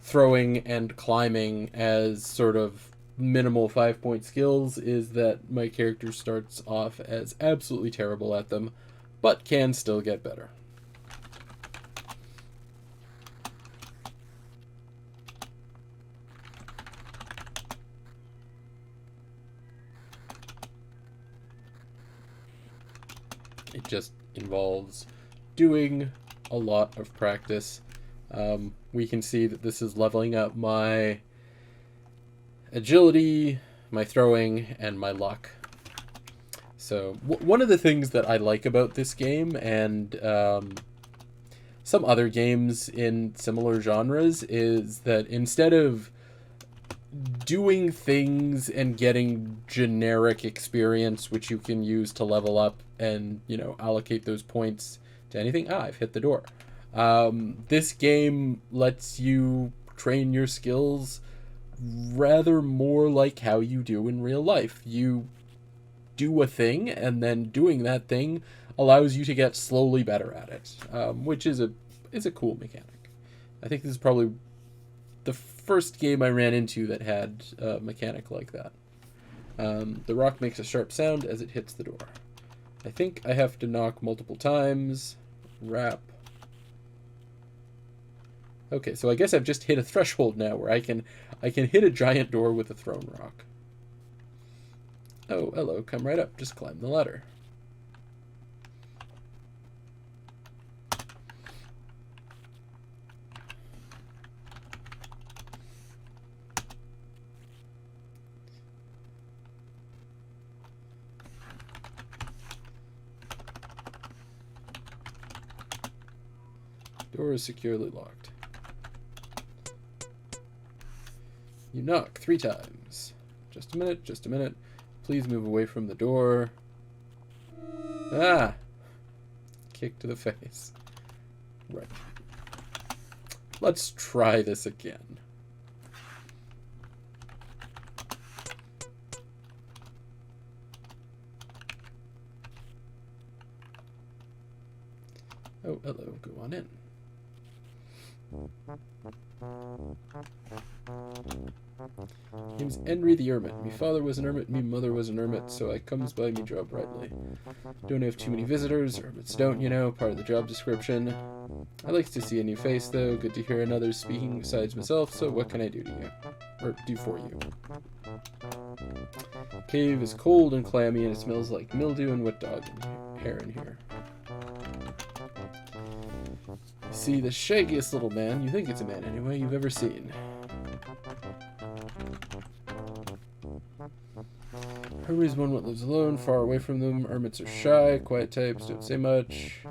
throwing and climbing as sort of minimal 5-point skills is that my character starts off as absolutely terrible at them, but can still get better. It just involves doing a lot of practice. We can see that this is leveling up my agility, my throwing, and my luck. So one of the things that I like about this game and some other games in similar genres is that instead of doing things and getting generic experience which you can use to level up and, you know, allocate those points to anything. I've hit the door. This game lets you train your skills rather more like how you do in real life. You do a thing, and then doing that thing allows you to get slowly better at it, which is a cool mechanic. I think this is probably the first game I ran into that had a mechanic like that. The rock makes a sharp sound as it hits the door. I think I have to knock multiple times. Wrap. Okay, so I guess I've just hit a threshold now where I can hit a giant door with a thrown rock. Oh, hello, come right up. Just climb the ladder. Door is securely locked. You knock 3 times. Just a minute, just a minute. Please move away from the door. Ah! Kick to the face. Right. Let's try this again. Oh, hello. Go on in. Name's Henry the Hermit. Me father was an hermit, me mother was an hermit, so I comes by me job rightly. Don't have too many visitors, hermits don't, you know, part of the job description. I like to see a new face, though. Good to hear another speaking besides myself, so what can I do to you? Or do for you? Cave is cold and clammy, and it smells like mildew and wet dog hair in here. See, the shaggiest little man, you think it's a man anyway, you've ever seen. Hermit is one that lives alone, far away from them. Hermits are shy, quiet types, don't say much.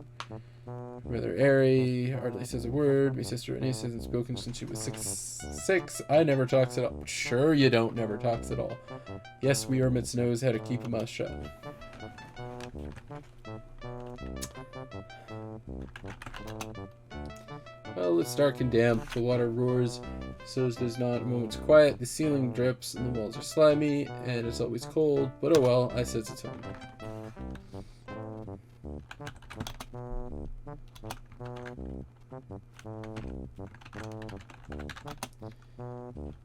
Rather airy, hardly says a word. My sister Anise hasn't spoken since she was six. I never talks at all. Sure you don't never talks at all. Yes, we hermits knows how to keep a mouth shut. Well, it's dark and damp. The water roars, so there's not a moment's quiet. The ceiling drips and the walls are slimy, and it's always cold. But oh well, I says it's home.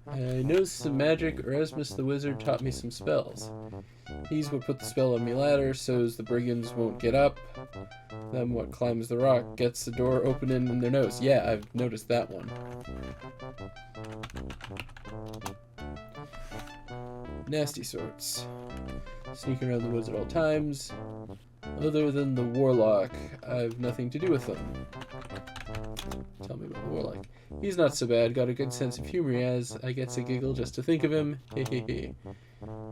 I know some magic. Erasmus the wizard taught me some spells. He's what put the spell on me ladder, so's the brigands won't get up. Then what climbs the rock gets the door opening in their nose. Yeah, I've noticed that one. Nasty sorts. Sneak around the woods at all times. Other than the warlock, I've nothing to do with them. Tell me about the warlock. He's not so bad, got a good sense of humor he has. I gets a giggle just to think of him. Hehehe.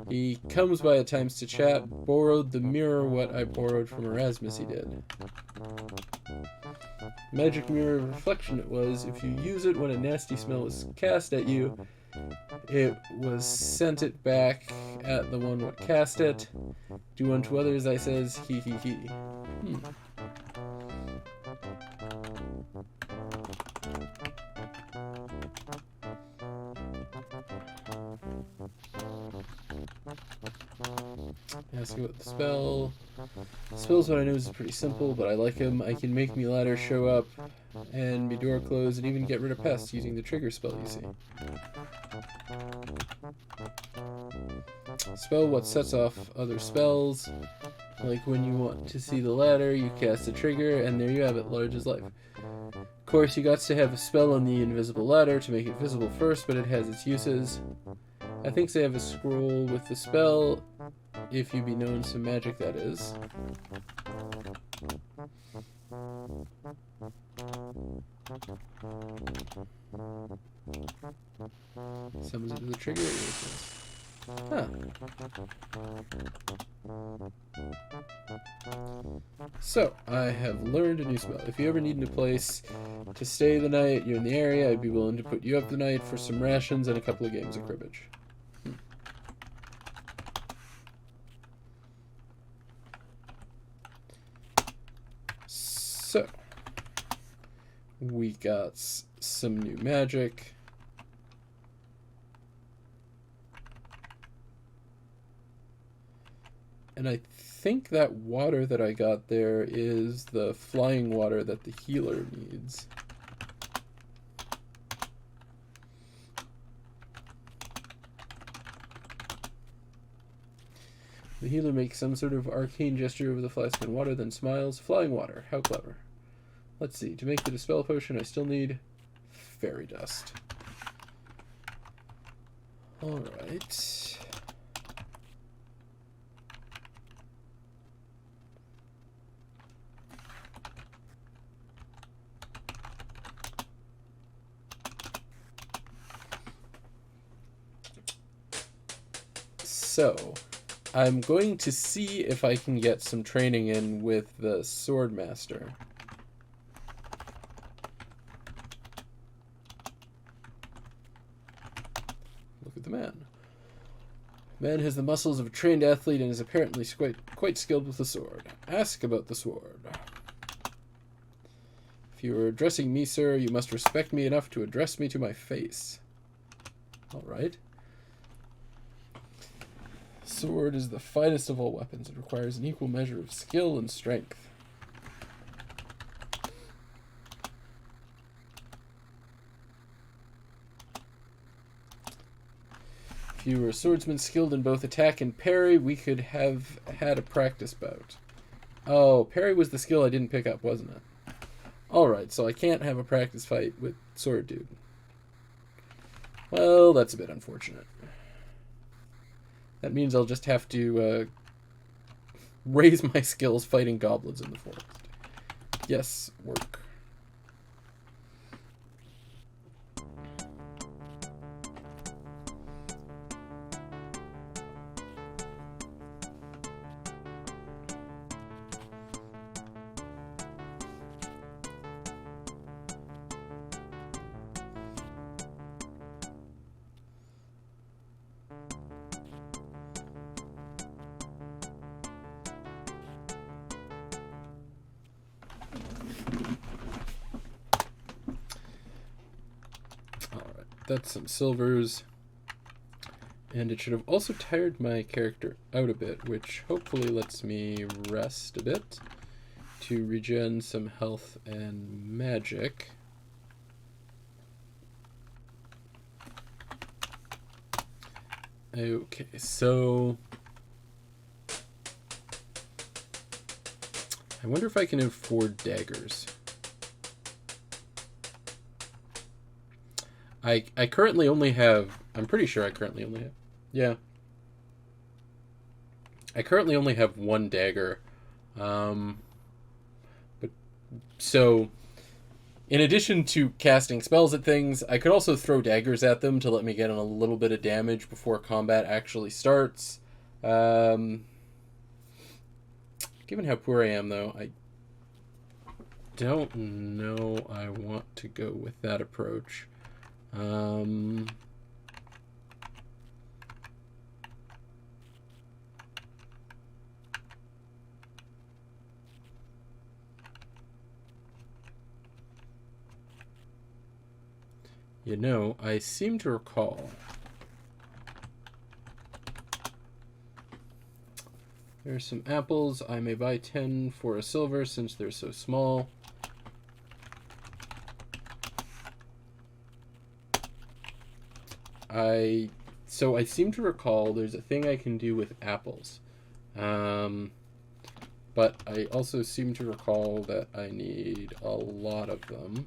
He comes by at times to chat. Borrowed the mirror what I borrowed from Erasmus he did. Magic mirror of reflection it was. If you use it when a nasty smell is cast at you, it was sent it back at the one what cast it. Do unto others, I says, he. Asking about the spell. The spell's what I know is pretty simple, but I like him. I can make me ladder show up, and me door close, and even get rid of pests using the trigger spell, you see. Spell what sets off other spells. Like when you want to see the ladder, you cast a trigger, and there you have it, large as life. Of course, you got to have a spell on the invisible ladder to make it visible first, but it has its uses. I think they have a scroll with the spell, if you be known some magic, that is. Summons it to the trigger. Huh. So, I have learned a new spell. If you ever need a place to stay the night, you're in the area, I'd be willing to put you up the night for some rations and a couple of games of cribbage. So, We got some new magic. And I think that water that I got there is the flying water that the healer needs. The healer makes some sort of arcane gesture with the flask in water, then smiles. Flying water. How clever. Let's see. To make the Dispel Potion, I still need fairy dust. Alright. So, I'm going to see if I can get some training in with the Swordmaster. Look at the man. Man has the muscles of a trained athlete and is apparently quite skilled with the sword. Ask about the sword. If you are addressing me, sir, you must respect me enough to address me to my face. All right. Sword is the finest of all weapons. It requires an equal measure of skill and strength. If you were a swordsman skilled in both attack and parry, we could have had a practice bout. Oh, parry was the skill I didn't pick up, wasn't it? Alright, so I can't have a practice fight with Sword Dude. Well, that's a bit unfortunate. That means I'll just have to raise my skills fighting goblins in the forest. Yes, work. That's some silvers. And it should have also tired my character out a bit, which hopefully lets me rest a bit to regen some health and magic. Okay, so I wonder if I can afford daggers. I currently only have, I'm pretty sure I currently only have, yeah. I currently only have one dagger. But so, in addition to casting spells at things, I could also throw daggers at them to let me get in a little bit of damage before combat actually starts. Given how poor I am, though, I don't know I want to go with that approach. You know, I seem to recall there's some apples. I may buy 10 for a silver since they're so small. So I seem to recall there's a thing I can do with apples. But I also seem to recall that I need a lot of them.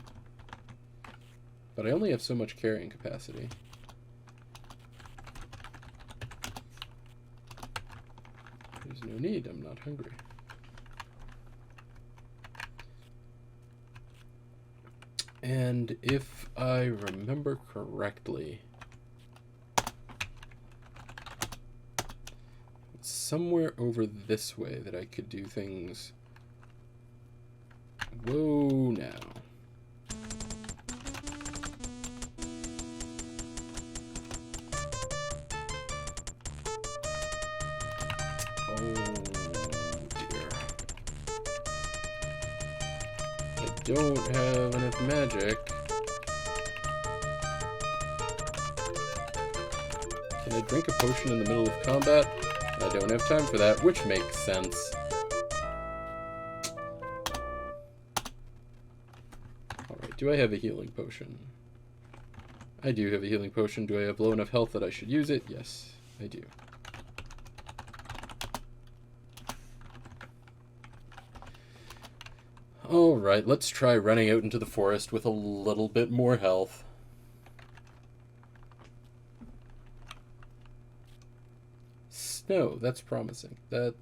But I only have so much carrying capacity. There's no need, I'm not hungry. And if I remember correctly, somewhere over this way that I could do things. Whoa, now. Oh, dear. I don't have enough magic. Can I drink a potion in the middle of combat? I don't have time for that, which makes sense. Alright, do I have a healing potion? I do have a healing potion. Do I have low enough health that I should use it? Yes, I do. Alright, let's try running out into the forest with a little bit more health. Snow, that's promising. I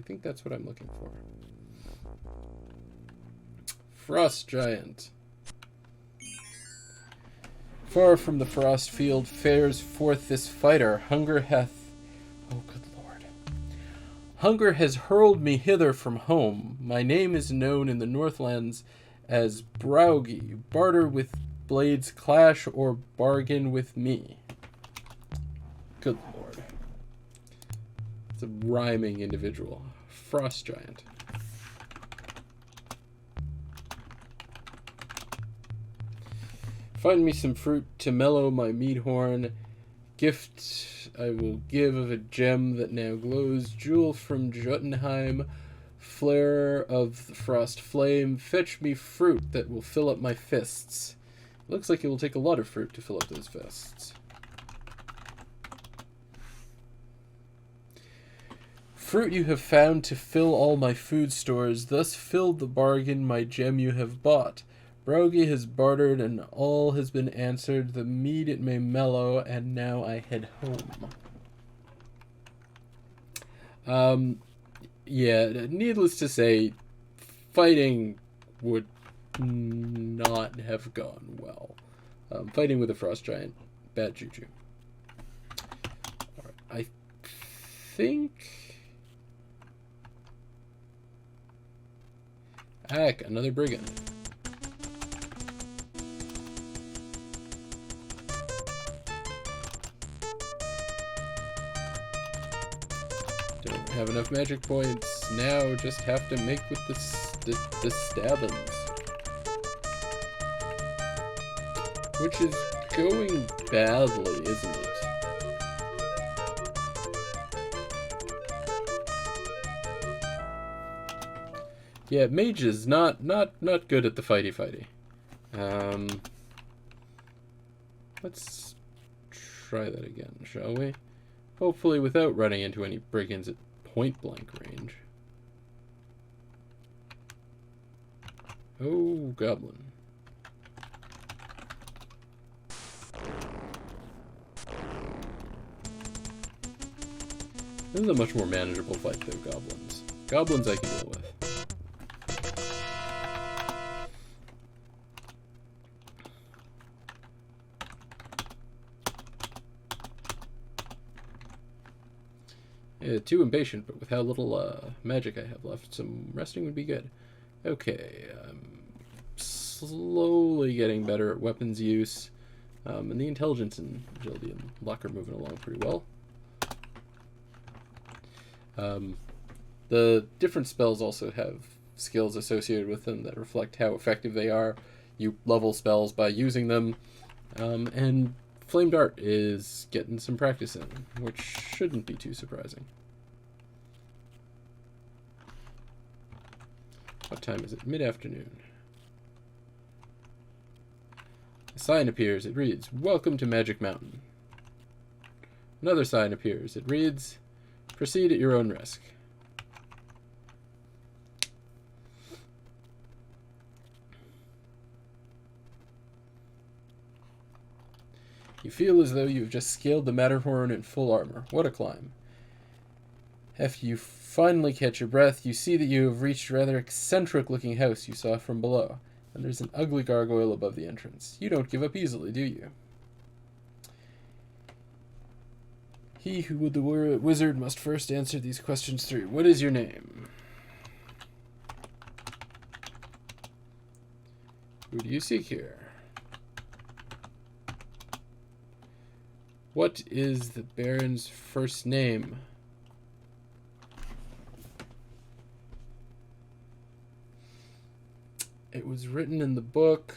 think that's what I'm looking for. Frost Giant. Far from the frost field fares forth this fighter. Hunger hath... Oh, good lord. Hunger has hurled me hither from home. My name is known in the Northlands as Braugi. Barter with blades, clash, or bargain with me. Good lord. It's a rhyming individual. Frost Giant. Find me some fruit to mellow my mead horn. Gift I will give of a gem that now glows. Jewel from Jotunheim. Flare of the frost flame. Fetch me fruit that will fill up my fists. Looks like it will take a lot of fruit to fill up those fists. Fruit you have found to fill all my food stores. Thus filled the bargain my gem you have bought. Braugi has bartered, and all has been answered. The mead it may mellow, and now I head home. Yeah, needless to say, fighting would not have gone well. Fighting with a frost giant, bad juju. Alright, I think... Heck, another brigand. Don't have enough magic points. Now just have to make with the stabbins. Which is going badly, isn't it? Yeah, mage is not good at the fighty. Let's try that again, shall we? Hopefully without running into any brigands at point-blank range. Oh, goblin. This is a much more manageable fight, though, goblins. Goblins I can deal with. Yeah, too impatient, but with how little magic I have left, some resting would be good. Okay, I'm slowly getting better at weapons use, and the intelligence and agility and luck are moving along pretty well. The different spells also have skills associated with them that reflect how effective they are. You level spells by using them, and Flame Dart is getting some practice in, which shouldn't be too surprising. What time is it? Mid-afternoon. A sign appears. It reads, "Welcome to Magic Mountain." Another sign appears. It reads, "Proceed at your own risk." You feel as though you've just scaled the Matterhorn in full armor. What a climb. After you finally catch your breath, you see that you have reached a rather eccentric-looking house you saw from below, and there's an ugly gargoyle above the entrance. You don't give up easily, do you? He who would the wizard must first answer these questions through. What is your name? Who do you seek here? What is the Baron's first name? It was written in the book.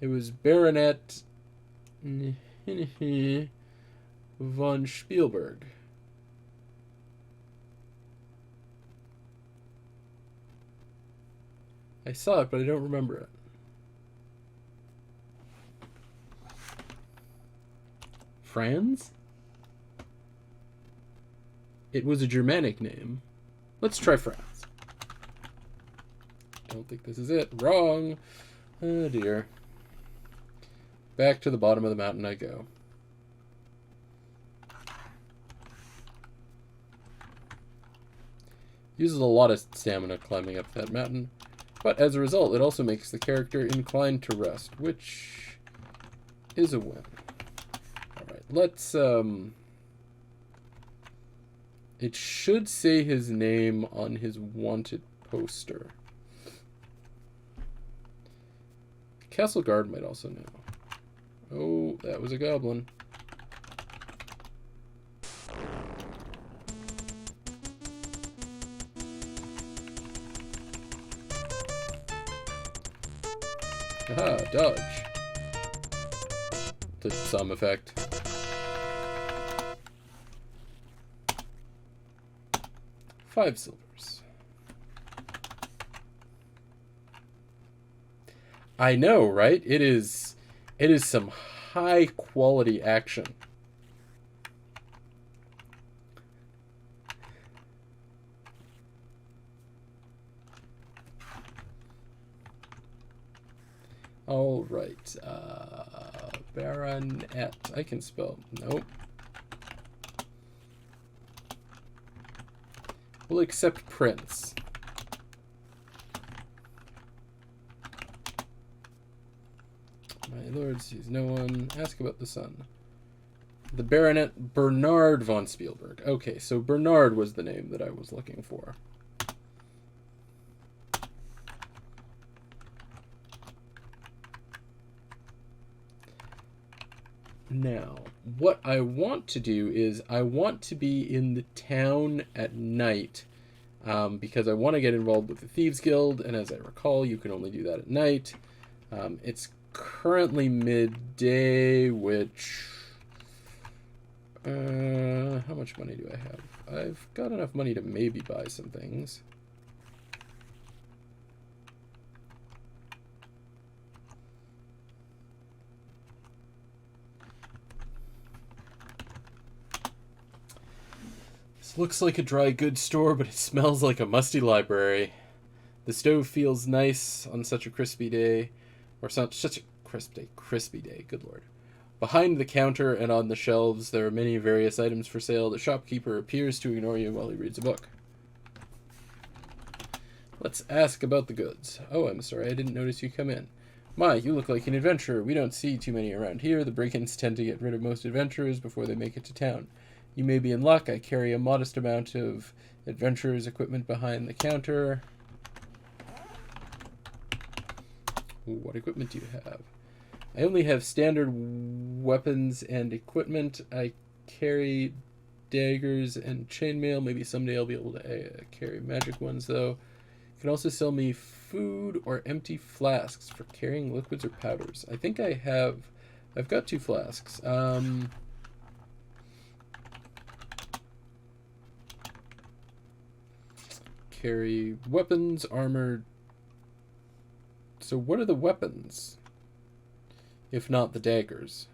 It was Baronet von Spielberg. I saw it, but I don't remember it. Franz? It was a Germanic name. Let's try Franz. Don't think this is it. Wrong. Oh dear. Back to the bottom of the mountain I go. Uses a lot of stamina climbing up that mountain, but as a result, it also makes the character inclined to rest, which is a win. Alright, let's, it should say his name on his wanted poster. Castle Guard might also know. Oh, that was a goblin. Aha, dodge. To some effect. Five silvers. I know, right? It is some high quality action. All right, Baronet. I can spell. Nope. We'll accept Prince. My lord sees no one. Ask about the son. The Baronet Bernard von Spielberg. Okay, so Bernard was the name that I was looking for. Now, what I want to do is I want to be in the town at night because I want to get involved with the Thieves Guild, and as I recall, you can only do that at night. It's currently midday, which... how much money do I have? I've got enough money to maybe buy some things. This looks like a dry goods store, but it smells like a musty library. The stove feels nice on such a crispy day. Or such a crispy day, good lord. Behind the counter and on the shelves, there are many various items for sale. The shopkeeper appears to ignore you while he reads a book. Let's ask about the goods. Oh, I'm sorry, I didn't notice you come in. My, you look like an adventurer. We don't see too many around here. The break-ins tend to get rid of most adventurers before they make it to town. You may be in luck. I carry a modest amount of adventurer's equipment behind the counter. What equipment do you have? I only have standard weapons and equipment. I carry daggers and chainmail. Maybe someday I'll be able to carry magic ones, though. You can also sell me food or empty flasks for carrying liquids or powders. I think I've got 2 flasks. Carry weapons, armor. So what are the weapons? If not the daggers.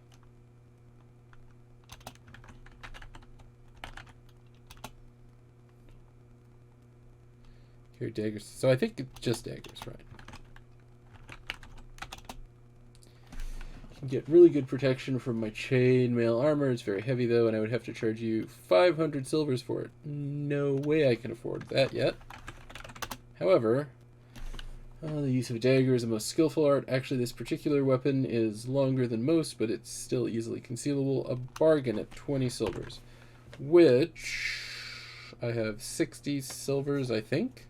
Carry daggers. So I think it's just daggers, right? You can get really good protection from my chainmail armor. It's very heavy though, and I would have to charge you 500 silvers for it. No way I can afford that yet. However, the use of a dagger is the most skillful art. Actually, this particular weapon is longer than most, but it's still easily concealable. A bargain at 20 silvers, which I have 60 silvers, I think.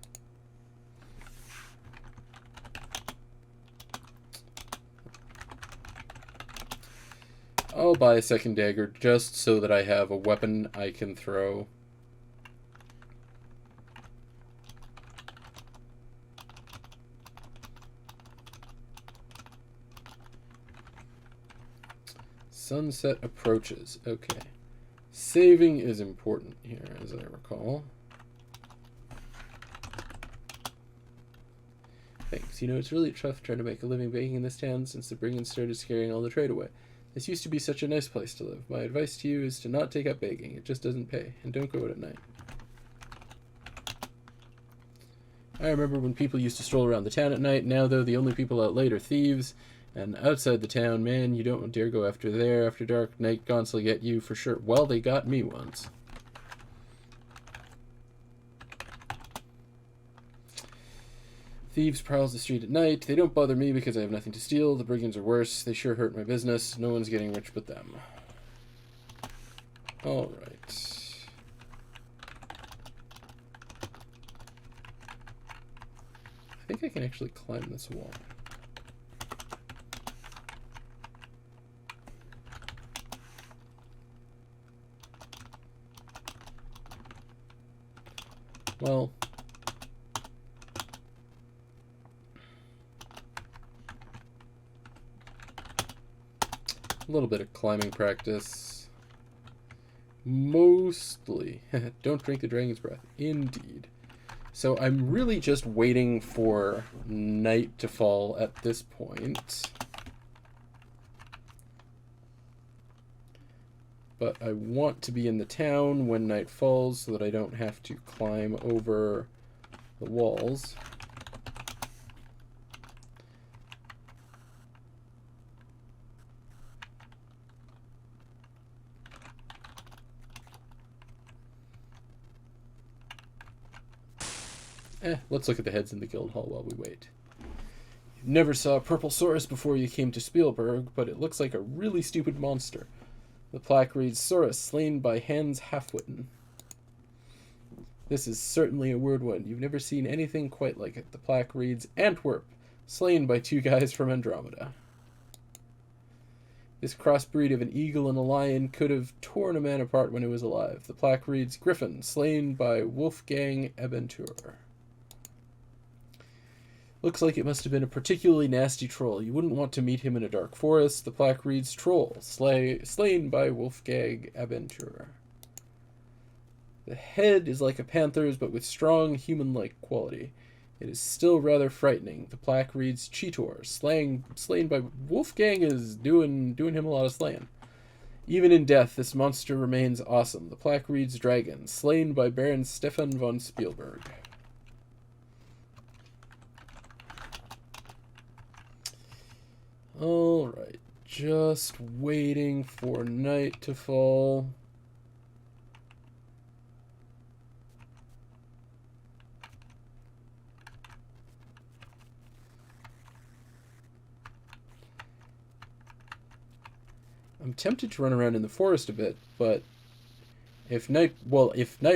I'll buy a second dagger just so that I have a weapon I can throw. Sunset approaches. Okay. Saving is important here, as I recall. Thanks. You know, it's really tough trying to make a living baking in this town since the brigands started scaring all the trade away. This used to be such a nice place to live. My advice to you is to not take up baking. It just doesn't pay. And don't go out at night. I remember when people used to stroll around the town at night. Now, though, the only people out late are thieves. And outside the town, man, you don't dare go after there. After dark, night gaunts will get you for sure. Well, they got me once. Thieves prowls the street at night. They don't bother me because I have nothing to steal. The brigands are worse. They sure hurt my business. No one's getting rich but them. Alright. I think I can actually climb this wall. Well... a little bit of climbing practice. Mostly. Don't drink the dragon's breath. Indeed. So I'm really just waiting for night to fall at this point. But I want to be in the town when night falls so that I don't have to climb over the walls. Let's look at the heads in the guild hall while we wait. You never saw a purple Saurus before you came to Spielberg, but it looks like a really stupid monster. The plaque reads, Saurus, slain by Hans Halfwitten. This is certainly a weird one. You've never seen anything quite like it. The plaque reads, Antwerp, slain by two guys from Andromeda. This crossbreed of an eagle and a lion could have torn a man apart when he was alive. The plaque reads, Griffin, slain by Wolfgang Ebentur. Looks like it must have been a particularly nasty troll. You wouldn't want to meet him in a dark forest. The plaque reads, Troll, slain by Wolfgang Abentur. The head is like a panther's, but with strong, human-like quality. It is still rather frightening. The plaque reads, Cheetor, slain by Wolfgang is doing him a lot of slaying. Even in death, this monster remains awesome. The plaque reads, Dragon, slain by Baron Stefan von Spielberg. Alright, just waiting for night to fall. I'm tempted to run around in the forest a bit, but if night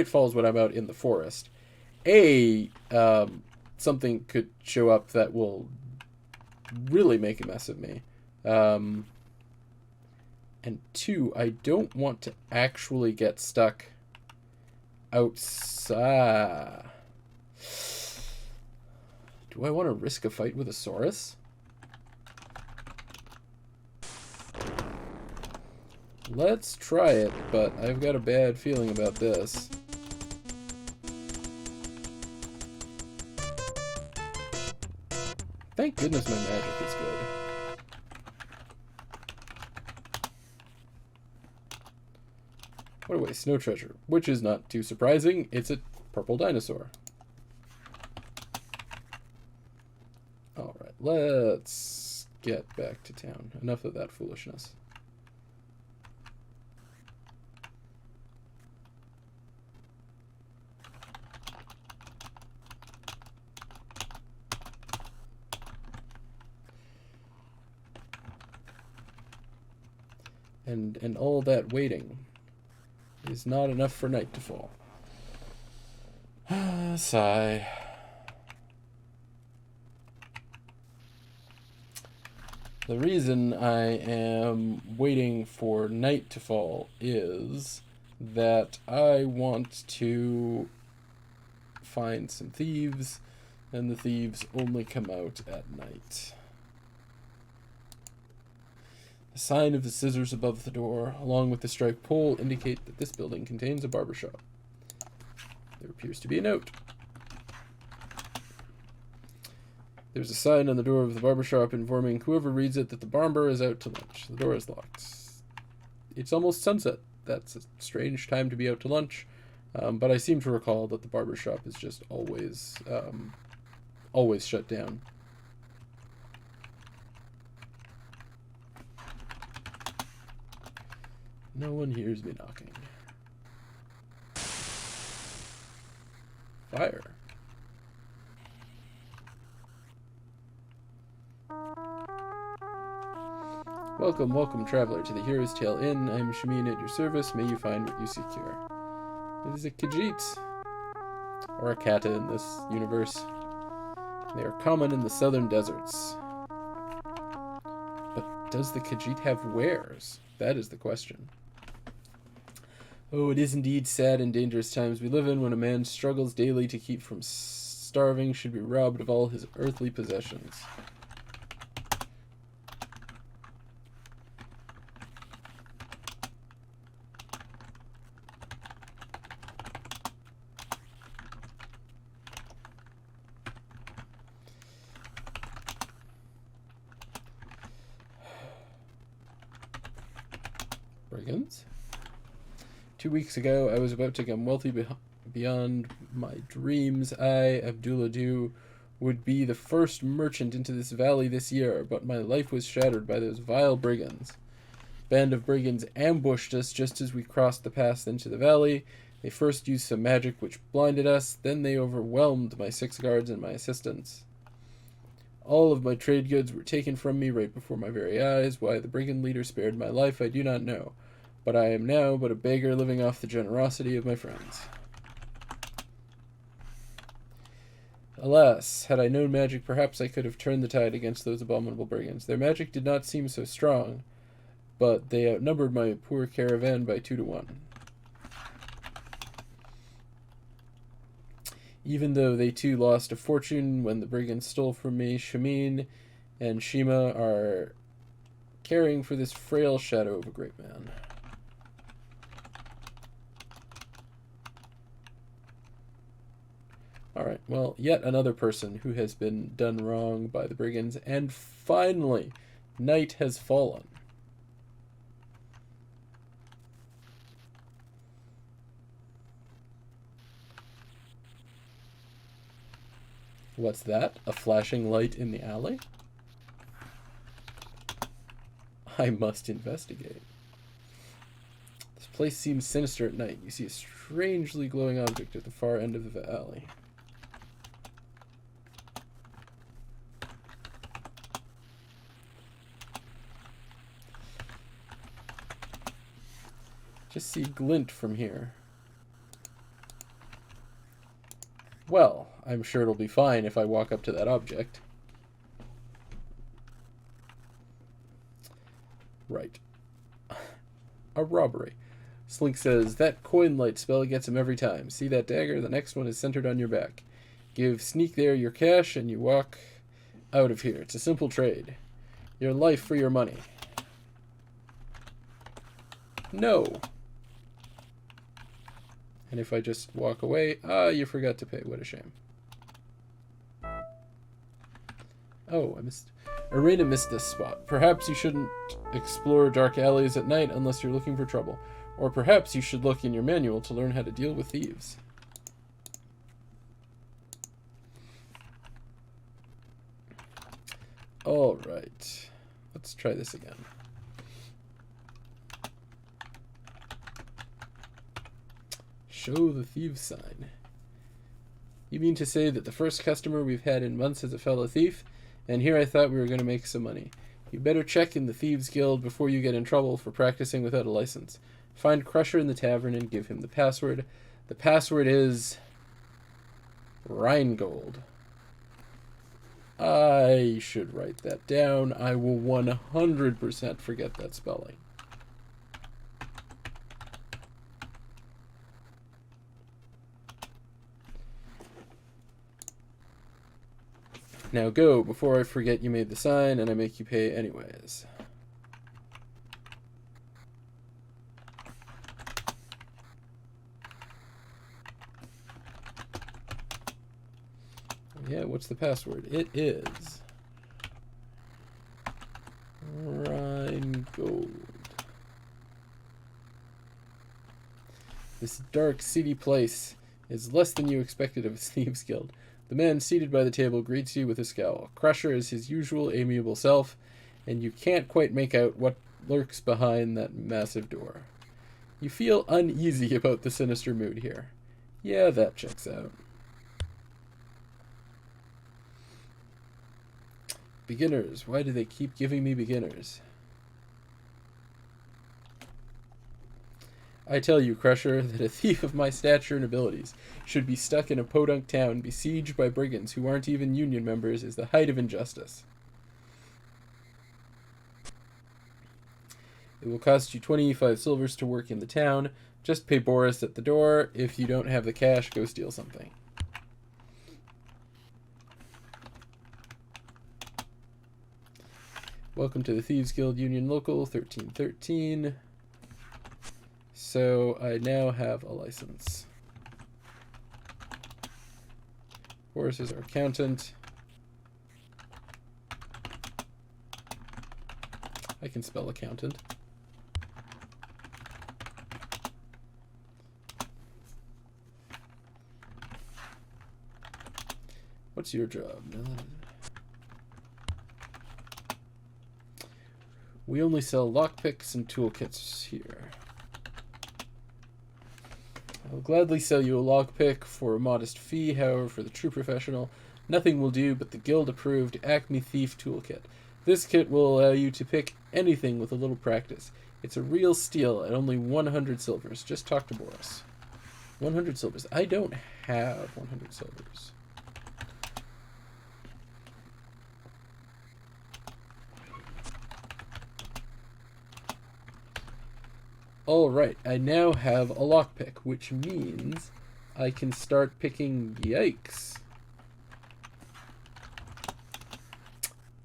falls when I'm out in the forest, something could show up that will really make a mess of me. And two, I don't want to actually get stuck outside. Do I want to risk a fight with a Saurus? Let's try it, but I've got a bad feeling about this. Thank goodness my magic is good. What a waste, no treasure. Which is not too surprising, it's a purple dinosaur. Alright, let's get back to town. Enough of that foolishness. And all that waiting is not enough for night to fall. Sigh. The reason I am waiting for night to fall is that I want to find some thieves, and the thieves only come out at night. The sign of the scissors above the door, along with the striped pole, indicate that this building contains a barbershop. There appears to be a note. There's a sign on the door of the barbershop informing whoever reads it that the barber is out to lunch. The door is locked. It's almost sunset. That's a strange time to be out to lunch, but I seem to recall that the barbershop is just always shut down. No one hears me knocking. Fire. Welcome, welcome, traveler, to the Hero's Tale Inn. I am Shamin at your service. May you find what you seek here. It is a Khajiit, or a kata in this universe. They are common in the southern deserts. But does the Khajiit have wares? That is the question. Oh, it is indeed sad and dangerous times we live in when a man struggles daily to keep from starving, should be robbed of all his earthly possessions. Brigands? 2 weeks ago, I was about to become wealthy beyond my dreams. I, Abdullah Du, would be the first merchant into this valley this year, but my life was shattered by those vile brigands. A band of brigands ambushed us just as we crossed the pass into the valley. They first used some magic which blinded us, then they overwhelmed my 6 guards and my assistants. All of my trade goods were taken from me right before my very eyes. Why the brigand leader spared my life, I do not know. But I am now but a beggar living off the generosity of my friends. Alas, had I known magic, perhaps I could have turned the tide against those abominable brigands. Their magic did not seem so strong, but they outnumbered my poor caravan by 2 to 1. Even though they too lost a fortune when the brigands stole from me, Shamin and Shima are caring for this frail shadow of a great man. Alright, well, yet another person who has been done wrong by the brigands, and finally, night has fallen. What's that? A flashing light in the alley? I must investigate. This place seems sinister at night. You see a strangely glowing object at the far end of the alley. Just see glint from here. Well, I'm sure it'll be fine if I walk up to that object. Right. A robbery. Slink says, that coin light spell gets him every time. See that dagger? The next one is centered on your back. Give Sneak there your cash and you walk out of here. It's a simple trade. Your life for your money. No. And if I just walk away, you forgot to pay. What a shame. Oh, Arena missed this spot. Perhaps you shouldn't explore dark alleys at night unless you're looking for trouble. Or perhaps you should look in your manual to learn how to deal with thieves. Alright. Let's try this again. Show the thieves sign. You mean to say that the first customer we've had in months is a fellow thief? And here I thought we were going to make some money. You better check in the Thieves Guild before you get in trouble for practicing without a license. Find Crusher in the tavern and give him the password. The password is Rheingold. I should write that down. I will 100% forget that spelling. Now go, before I forget you made the sign and I make you pay anyways. Yeah, what's the password? It is Rheingold. This dark, seedy place is less than you expected of a thieves' guild. The man seated by the table greets you with a scowl. Crusher is his usual amiable self, and you can't quite make out what lurks behind that massive door. You feel uneasy about the sinister mood here. Yeah, that checks out. Beginners. Why do they keep giving me beginners? I tell you, Crusher, that a thief of my stature and abilities should be stuck in a podunk town besieged by brigands who aren't even union members is the height of injustice. It will cost you 25 silvers to work in the town. Just pay Boris at the door. If you don't have the cash, go steal something. Welcome to the Thieves Guild Union Local 1313. So I now have a license. Boris is our accountant. I can spell accountant. What's your job? We only sell lockpicks and toolkits here. I'll gladly sell you a lockpick for a modest fee, however, for the true professional, nothing will do but the guild-approved Acme Thief Toolkit. This kit will allow you to pick anything with a little practice. It's a real steal at only 100 silvers. Just talk to Boris. 100 silvers. I don't have 100 silvers. Alright, I now have a lockpick, which means I can start picking... Yikes.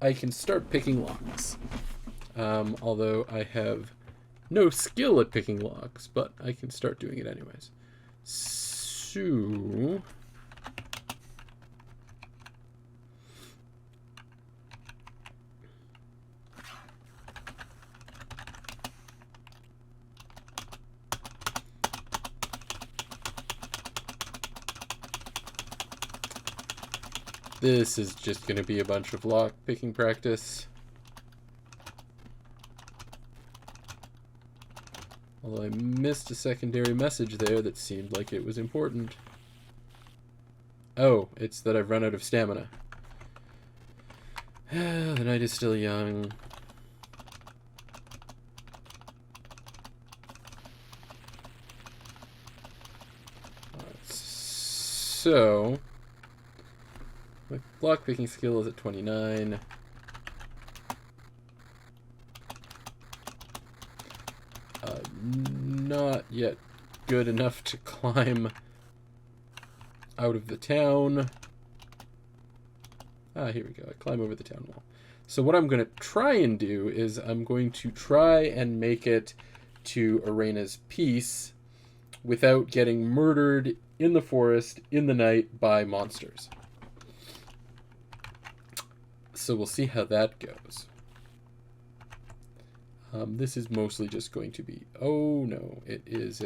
I can start picking locks. Although I have no skill at picking locks, but I can start doing it anyways. So... this is just going to be a bunch of lock picking practice. Although I missed a secondary message there that seemed like it was important. Oh, it's that I've run out of stamina. The night is still young. Alright, so... my lockpicking skill is at 29. Not yet good enough to climb out of the town. Ah, here we go. I climb over the town wall. So what I'm going to try and do is I'm going to try and make it to Arena's Peace without getting murdered in the forest in the night by monsters. So we'll see how that goes. This is mostly just going to be... oh no, it is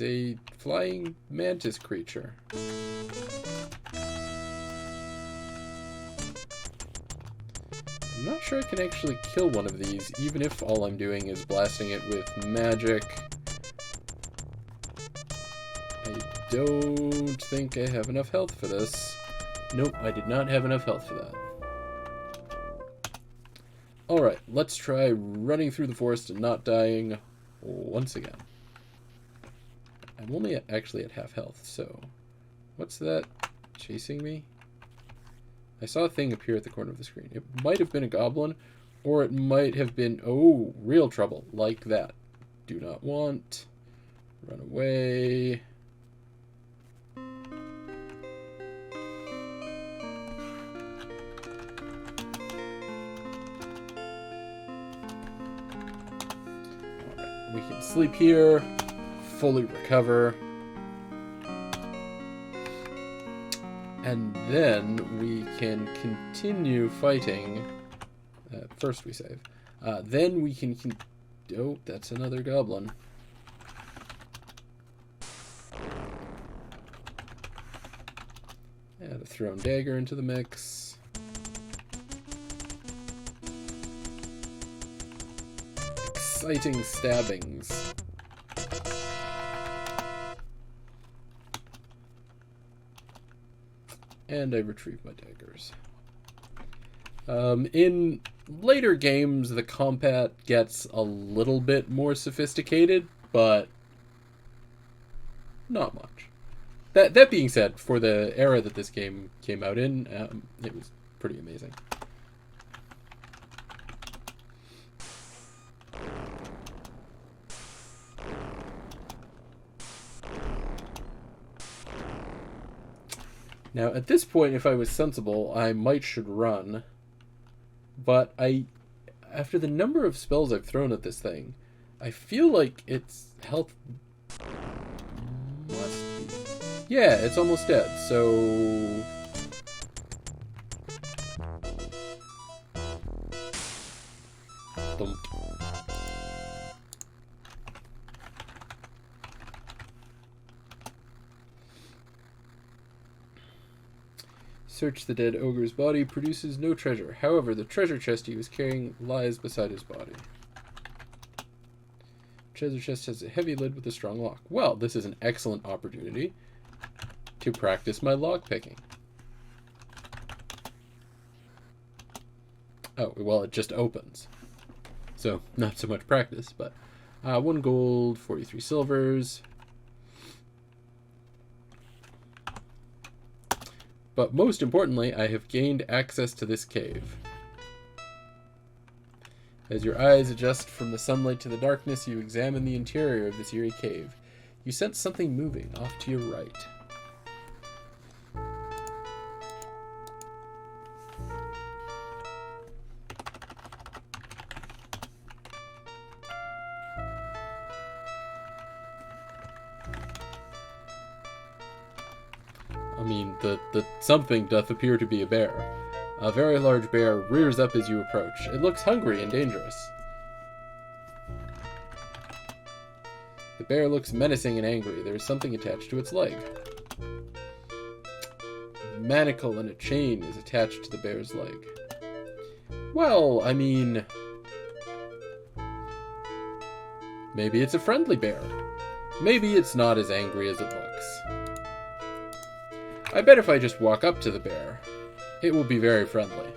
a flying mantis creature. I'm not sure I can actually kill one of these, even if all I'm doing is blasting it with magic. I don't think I have enough health for this. Nope, I did not have enough health for that. Alright, let's try running through the forest and not dying once again. I'm only actually at half health, so... what's that chasing me? I saw a thing appear at the corner of the screen. It might have been a goblin, or it might have been... oh, real trouble, like that. Do not want. Run away. We can sleep here, fully recover. And then we can continue fighting. First we save. Then we can... Oh, that's another goblin. Add a thrown dagger into the mix. Exciting stabbings. And I retrieve my daggers. In later games, the combat gets a little bit more sophisticated, but not much. That being said, for the era that this game came out in, it was pretty amazing. Now, at this point, if I was sensible, I should run. But after the number of spells I've thrown at this thing, I feel like its health must be... Yeah, it's almost dead, so... Thump. Search the dead ogre's body, produces no treasure. However, the treasure chest he was carrying lies beside his body. Treasure chest has a heavy lid with a strong lock. Well, this is an excellent opportunity to practice my lock picking. Oh, well, it just opens. So, not so much practice, but 1 gold, 43 silvers. But most importantly, I have gained access to this cave. As your eyes adjust from the sunlight to the darkness, you examine the interior of this eerie cave. You sense something moving off to your right. I mean, the something doth appear to be a bear. A very large bear rears up as you approach. It looks hungry and dangerous. The bear looks menacing and angry. There is something attached to its leg. A manacle and a chain is attached to the bear's leg. Well, I mean... maybe it's a friendly bear. Maybe it's not as angry as it looks. I bet if I just walk up to the bear, it will be very friendly.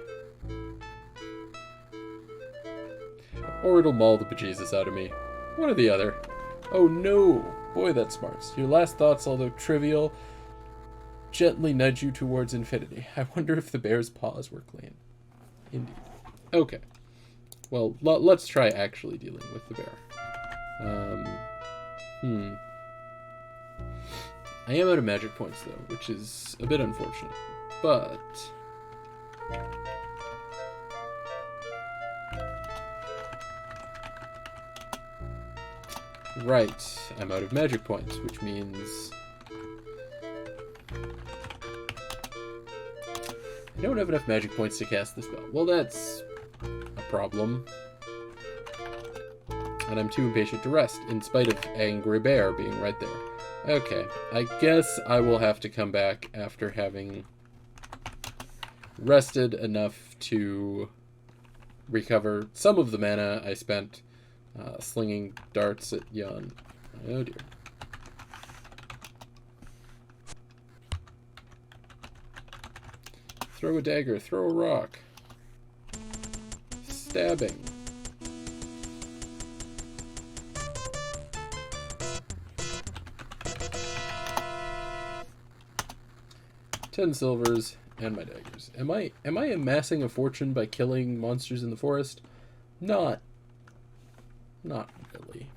Or it'll maul the bejesus out of me. One or the other. Oh no! Boy, that smarts. Your last thoughts, although trivial, gently nudge you towards infinity. I wonder if the bear's paws were clean. Indeed. Okay. Well, let's try actually dealing with the bear. I am out of magic points, though, which is a bit unfortunate. But... right, I'm out of magic points, which means... I don't have enough magic points to cast the spell. Well, that's a problem. And I'm too impatient to rest, in spite of Angry Bear being right there. Okay, I guess I will have to come back after having rested enough to recover some of the mana I spent slinging darts at Yon. Oh dear. Throw a dagger, throw a rock. Stabbing. $10 silvers and my daggers. Am I amassing a fortune by killing monsters in the forest? Not really.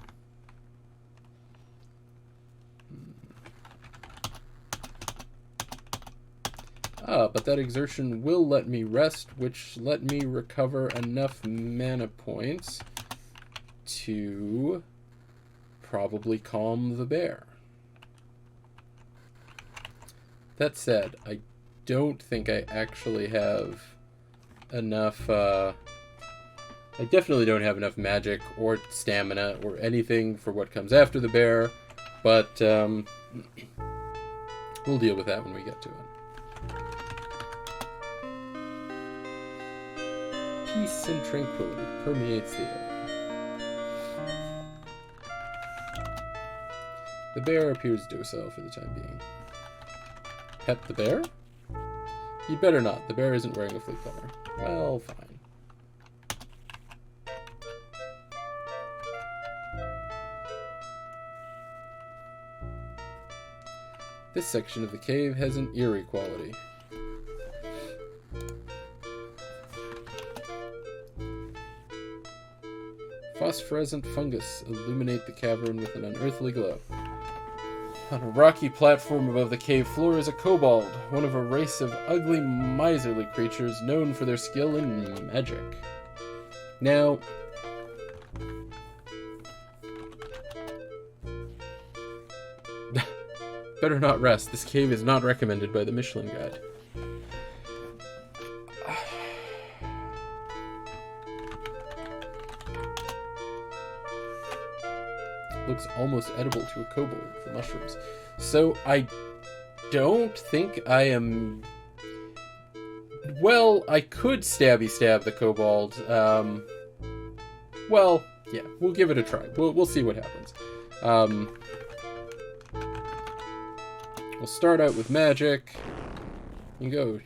But that exertion will let me rest, which let me recover enough mana points to probably calm the bear. That said, I don't think I actually have enough, I definitely don't have enough magic or stamina or anything for what comes after the bear, but we'll deal with that when we get to it. Peace and tranquility permeates the air. The bear appears docile for the time being. Pet the bear? You'd better not. The bear isn't wearing a flea collar. Well, fine. This section of the cave has an eerie quality. Phosphorescent fungus illuminate the cavern with an unearthly glow. On a rocky platform above the cave floor is a kobold, one of a race of ugly, miserly creatures known for their skill in magic. Now, better not rest. This cave is not recommended by the Michelin Guide. Looks almost edible to a kobold, the mushrooms. So I don't think I am... Well, I could stabby stab the kobold. Well, yeah, we'll give it a try. We'll see what happens. We'll start out with magic. You go.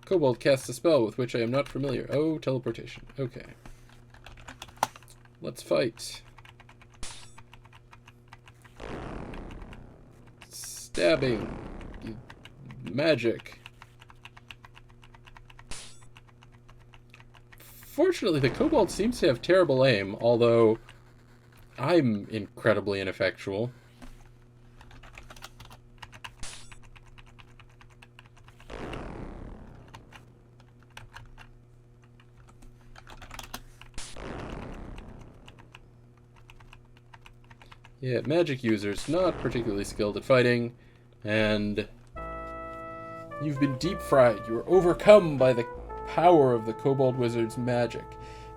Kobold casts a spell with which I am not familiar. Oh, teleportation. Okay. Let's fight. Stabbing. Magic. Fortunately, the kobold seems to have terrible aim, although I'm incredibly ineffectual. Yeah, magic users not particularly skilled at fighting, and you've been deep fried. You are overcome by the power of the kobold wizard's magic.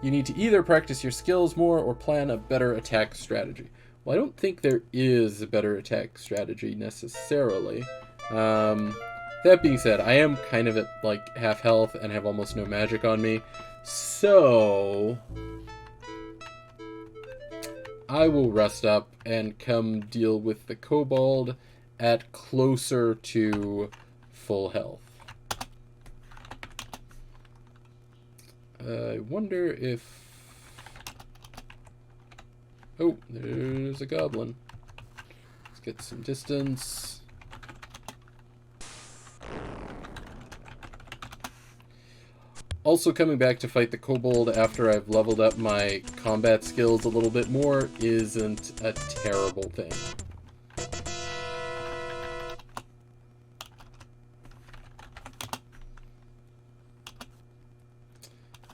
You need to either practice your skills more or plan a better attack strategy. Well, I don't think there is a better attack strategy necessarily. That being said, I am kind of at like half health and have almost no magic on me, so I will rest up and come deal with the kobold at closer to full health. I wonder if... Oh, there's a goblin. Let's get some distance. Also, coming back to fight the kobold after I've leveled up my combat skills a little bit more isn't a terrible thing.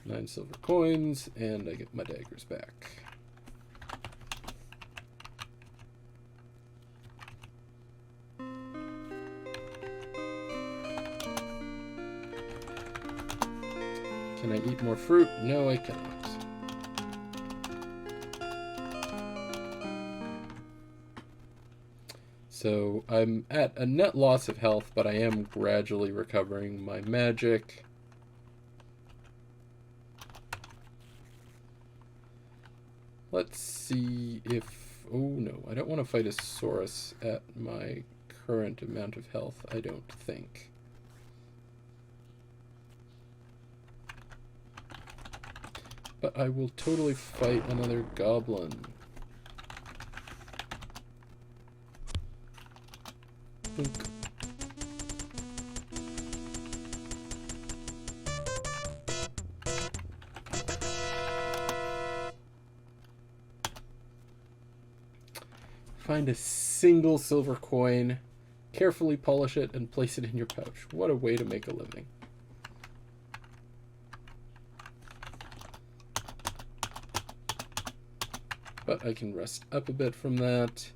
Nine silver coins, and I get my daggers back. Can I eat more fruit? No, I cannot. So I'm at a net loss of health, but I am gradually recovering my magic. Let's see if... Oh no, I don't want to fight a Saurus at my current amount of health, I don't think. But I will totally fight another goblin. Boink. Find a single silver coin, carefully polish it, and place it in your pouch. What a way to make a living. But I can rest up a bit from that.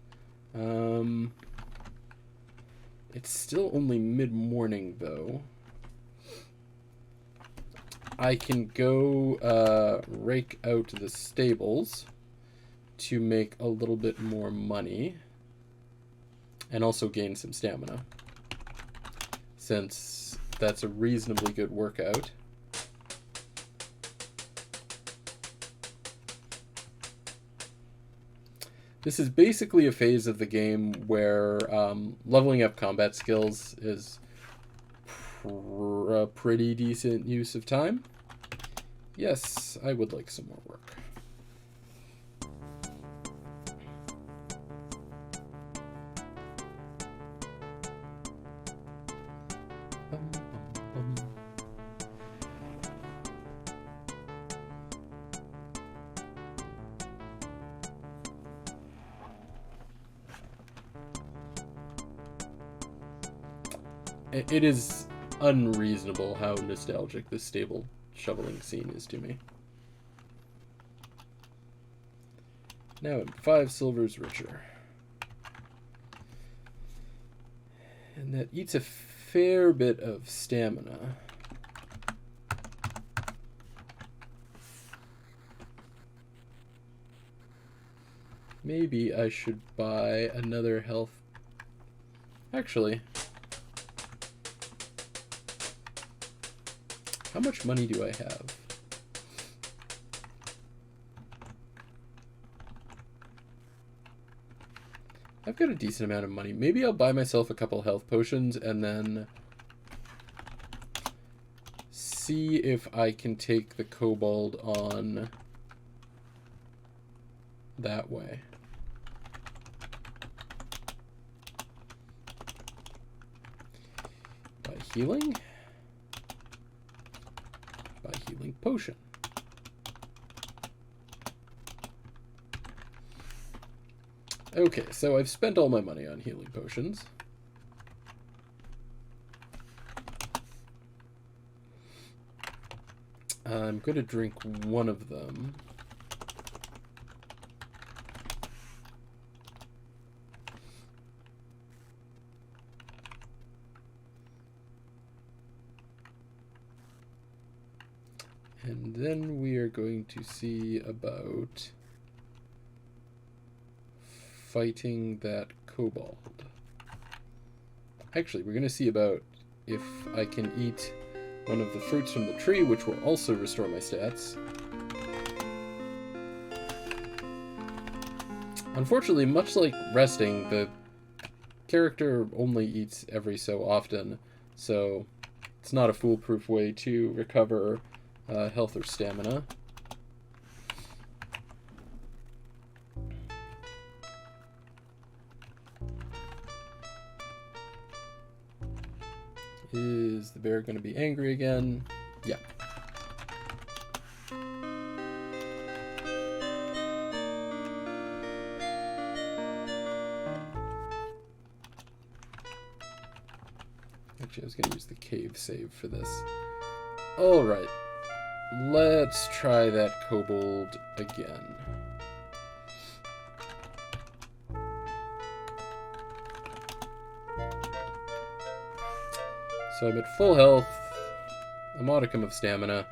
It's still only mid-morning, though. I can go rake out the stables to make a little bit more money and also gain some stamina, since that's a reasonably good workout. This is basically a phase of the game where leveling up combat skills is a pretty decent use of time. Yes, I would like some more work. It is unreasonable how nostalgic this stable shoveling scene is to me. Now I'm 5 silvers richer. And that eats a fair bit of stamina. Maybe I should buy another health. Actually, how much money do I have? I've got a decent amount of money. Maybe I'll buy myself a couple health potions and then see if I can take the kobold on that way. By healing? By healing potion. Okay, so I've spent all my money on healing potions. I'm going to drink one of them. And then we are going to see about fighting that kobold. Actually, we're going to see about if I can eat one of the fruits from the tree, which will also restore my stats. Unfortunately, much like resting, the character only eats every so often, so it's not a foolproof way to recover health or stamina. Is the bear going to be angry again? Yeah. Actually, I was going to use the cave save for this. Alright. Let's try that kobold again. So I'm at full health, a modicum of stamina.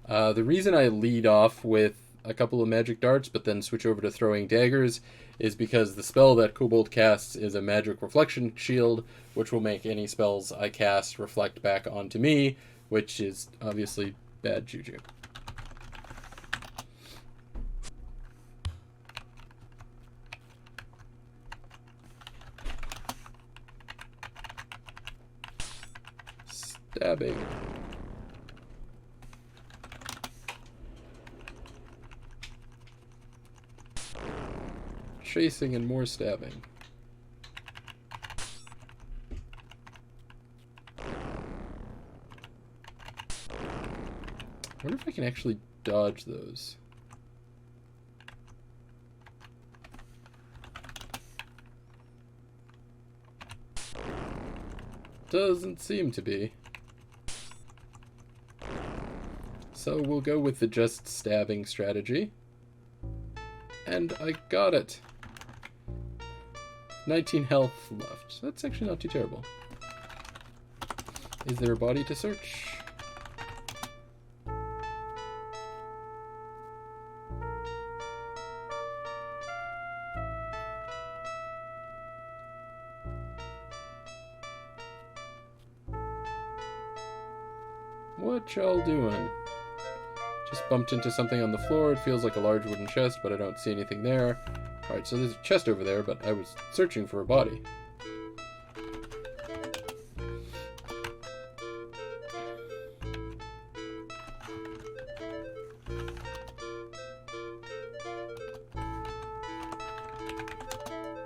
The reason I lead off with a couple of magic darts, but then switch over to throwing daggers, is because the spell that Kobold casts is a magic reflection shield, which will make any spells I cast reflect back onto me, which is obviously bad juju. Stabbing. Chasing and more stabbing. I wonder if I can actually dodge those. Doesn't seem to be. So we'll go with the just stabbing strategy. And I got it. 19 health left. That's actually not too terrible. Is there a body to search? What y'all doing? Just bumped into something on the floor. It feels like a large wooden chest, but I don't see anything there. Alright, so there's a chest over there, but I was searching for a body.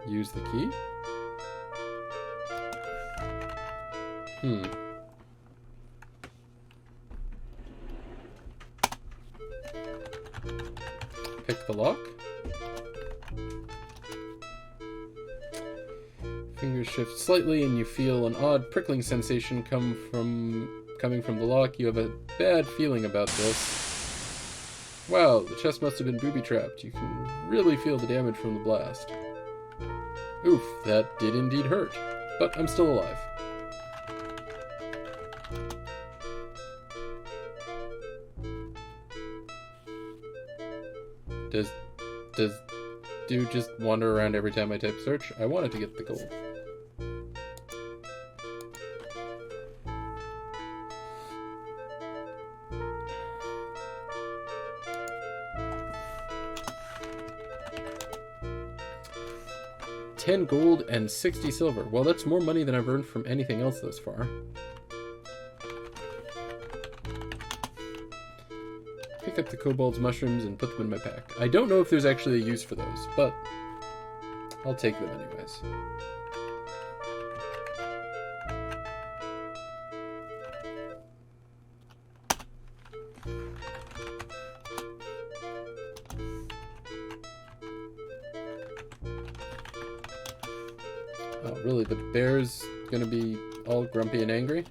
Use the key? Pick the lock. Fingers shift slightly and you feel an odd prickling sensation coming from the lock. You have a bad feeling about this. Wow, the chest must have been booby-trapped. You can really feel the damage from the blast. Oof, that did indeed hurt. But I'm still alive. Does dude just wander around every time I type search? I wanted to get the gold. $10 gold and 60 silver. Well, that's more money than I've earned from anything else thus far. Pick up the kobold's mushrooms and put them in my pack. I don't know if there's actually a use for those, but I'll take them anyways. Oh, really? The bear's gonna be all grumpy and angry?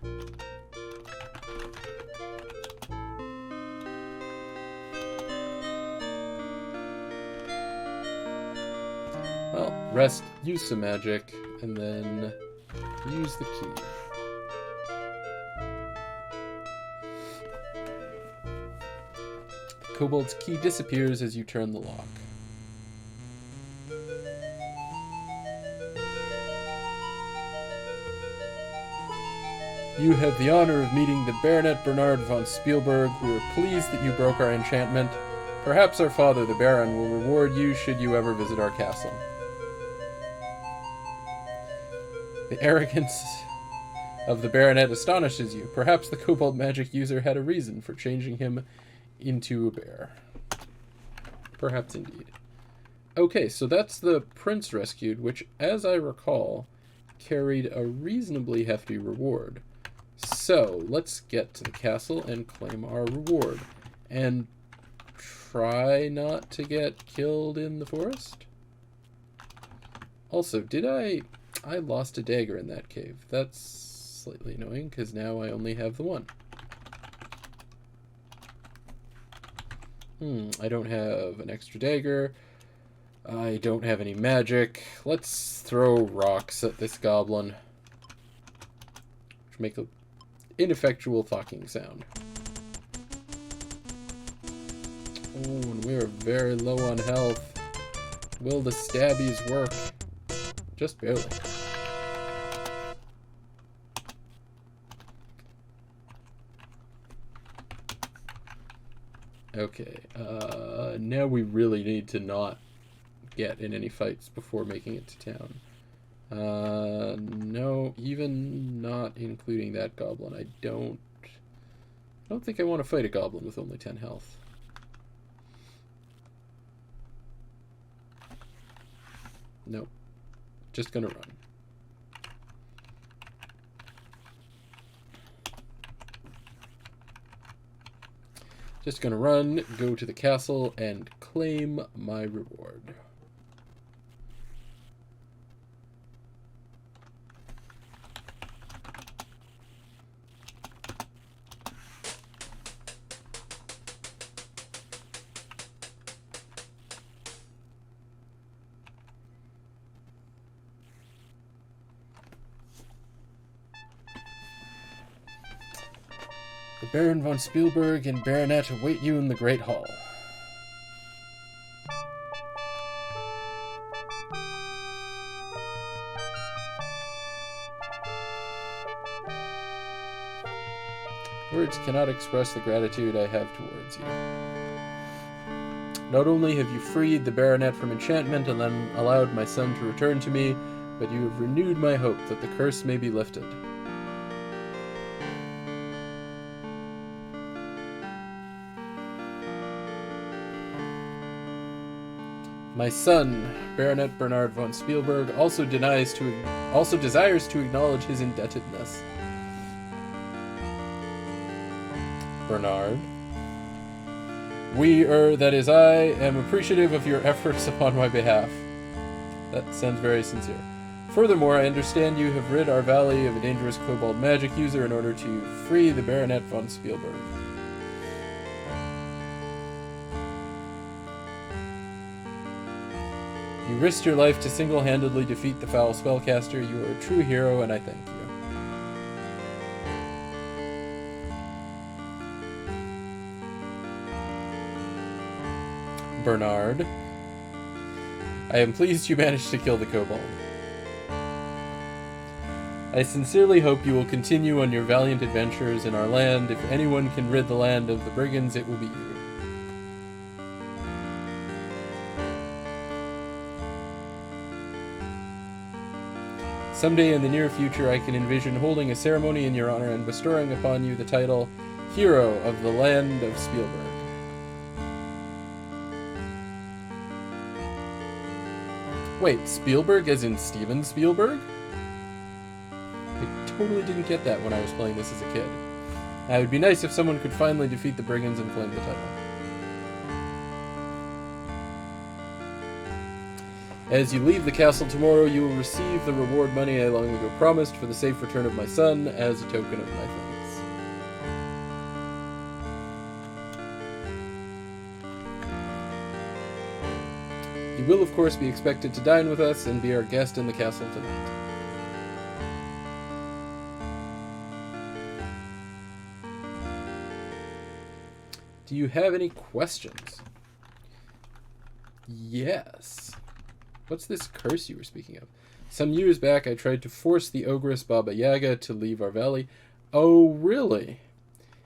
Well, rest, use some magic, and then use the key. The kobold's key disappears as you turn the lock. You have the honor of meeting the Baronet Bernard von Spielberg. We are pleased that you broke our enchantment. Perhaps our father, the Baron, will reward you should you ever visit our castle. The arrogance of the Baronet astonishes you. Perhaps the kobold magic user had a reason for changing him into a bear. Perhaps indeed. Okay, so that's the prince rescued, which, as I recall, carried a reasonably hefty reward. So, let's get to the castle and claim our reward. And try not to get killed in the forest? Also, I lost a dagger in that cave. That's slightly annoying, because now I only have the one. I don't have an extra dagger. I don't have any magic. Let's throw rocks at this goblin. Which make an ineffectual thocking sound. Oh, and we are very low on health. Will the stabbies work? Just barely. Okay, now we really need to not get in any fights before making it to town. No, even not including that goblin. I don't think I want to fight a goblin with only 10 health. Nope. Just gonna run. Just gonna run, go to the castle, and claim my reward. The Baron von Spielberg and Baronet await you in the Great Hall. Words cannot express the gratitude I have towards you. Not only have you freed the Baronet from enchantment and then allowed my son to return to me, but you have renewed my hope that the curse may be lifted. My son, Baronet Bernard von Spielberg, also desires to acknowledge his indebtedness. Bernard. That is, I am appreciative of your efforts upon my behalf. That sounds very sincere. Furthermore, I understand you have rid our valley of a dangerous kobold magic user in order to free the Baronet von Spielberg. You risked your life to single-handedly defeat the foul spellcaster. You are a true hero, and I thank you. Bernard. I am pleased you managed to kill the kobold. I sincerely hope you will continue on your valiant adventures in our land. If anyone can rid the land of the brigands, it will be you. Someday in the near future, I can envision holding a ceremony in your honor and bestowing upon you the title Hero of the Land of Spielberg. Wait, Spielberg as in Steven Spielberg? I totally didn't get that when I was playing this as a kid. It would be nice if someone could finally defeat the brigands and claim the title. As you leave the castle tomorrow, you will receive the reward money I long ago promised for the safe return of my son as a token of my thanks. You will, of course, be expected to dine with us and be our guest in the castle tonight. Do you have any questions? Yes. What's this curse you were speaking of? Some years back, I tried to force the ogress Baba Yaga to leave our valley. Oh, really?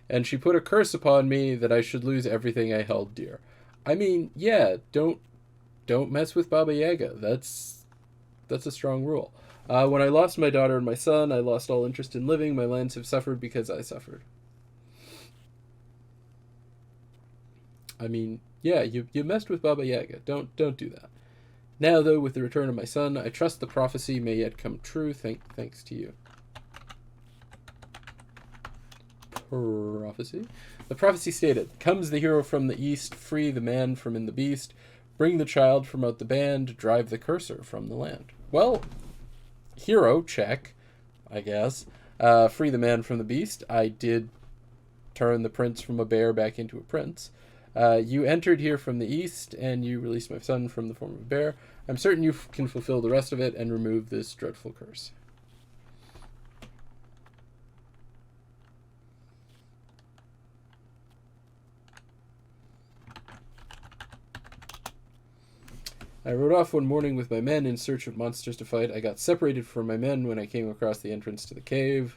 And she put a curse upon me that I should lose everything I held dear. I mean, yeah, don't mess with Baba Yaga. That's a strong rule. When I lost my daughter and my son, I lost all interest in living. My lands have suffered because I suffered. I mean, yeah, you messed with Baba Yaga. Don't do that. Now, though, with the return of my son, I trust the prophecy may yet come true, thanks to you. Prophecy? The prophecy stated, comes the hero from the east, free the man from in the beast, bring the child from out the band, drive the cursor from the land. Well, hero, check, I guess. Free the man from the beast. I did turn the prince from a bear back into a prince. You entered here from the east, and you released my son from the form of a bear. I'm certain you can fulfill the rest of it and remove this dreadful curse. I rode off one morning with my men in search of monsters to fight. I got separated from my men when I came across the entrance to the cave.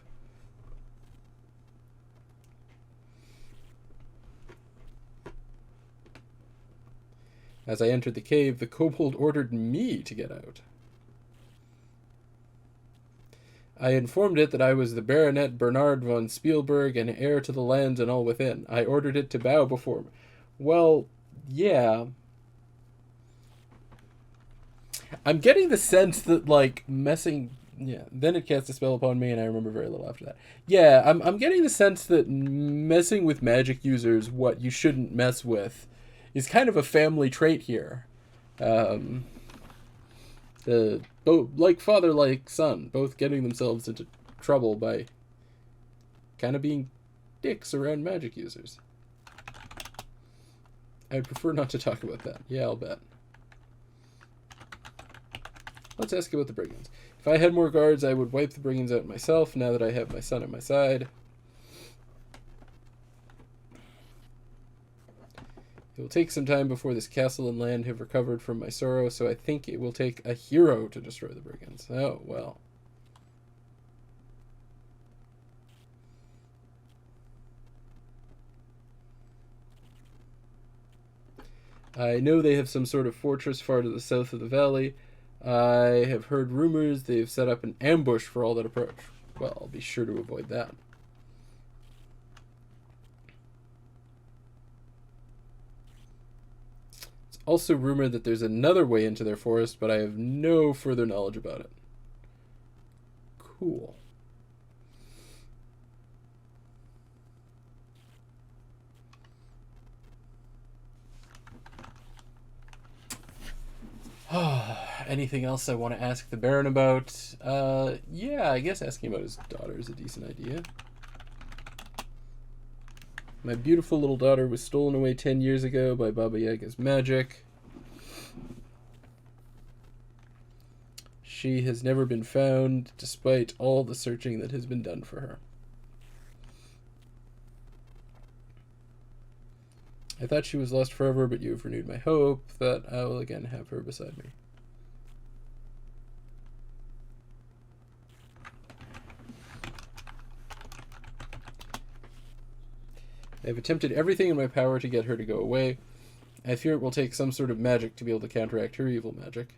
As I entered the cave, the kobold ordered me to get out. I informed it that I was the Baronet Bernard von Spielberg and heir to the lands and all within. I ordered it to bow before me. Well, yeah. I'm getting the sense that, like, yeah, then it cast a spell upon me, and I remember very little after that. Yeah, I'm getting the sense that messing with magic users, what you shouldn't mess with, is kind of a family trait here. Like father, like son, both getting themselves into trouble by kind of being dicks around magic users. I'd prefer not to talk about that. Yeah, I'll bet. Let's ask about the brigands. If I had more guards, I would wipe the brigands out myself, now that I have my son at my side. It will take some time before this castle and land have recovered from my sorrow, so I think it will take a hero to destroy the brigands. Oh, well. I know they have some sort of fortress far to the south of the valley. I have heard rumors they've set up an ambush for all that approach. Well, I'll be sure to avoid that. It's also rumored that there's another way into their forest, but I have no further knowledge about it. Cool. Anything else I want to ask the Baron about? Yeah, I guess asking about his daughter is a decent idea. My beautiful little daughter was stolen away 10 years ago by Baba Yaga's magic. She has never been found, despite all the searching that has been done for her. I thought she was lost forever, but you have renewed my hope that I will again have her beside me. I have attempted everything in my power to get her to go away. I fear it will take some sort of magic to be able to counteract her evil magic.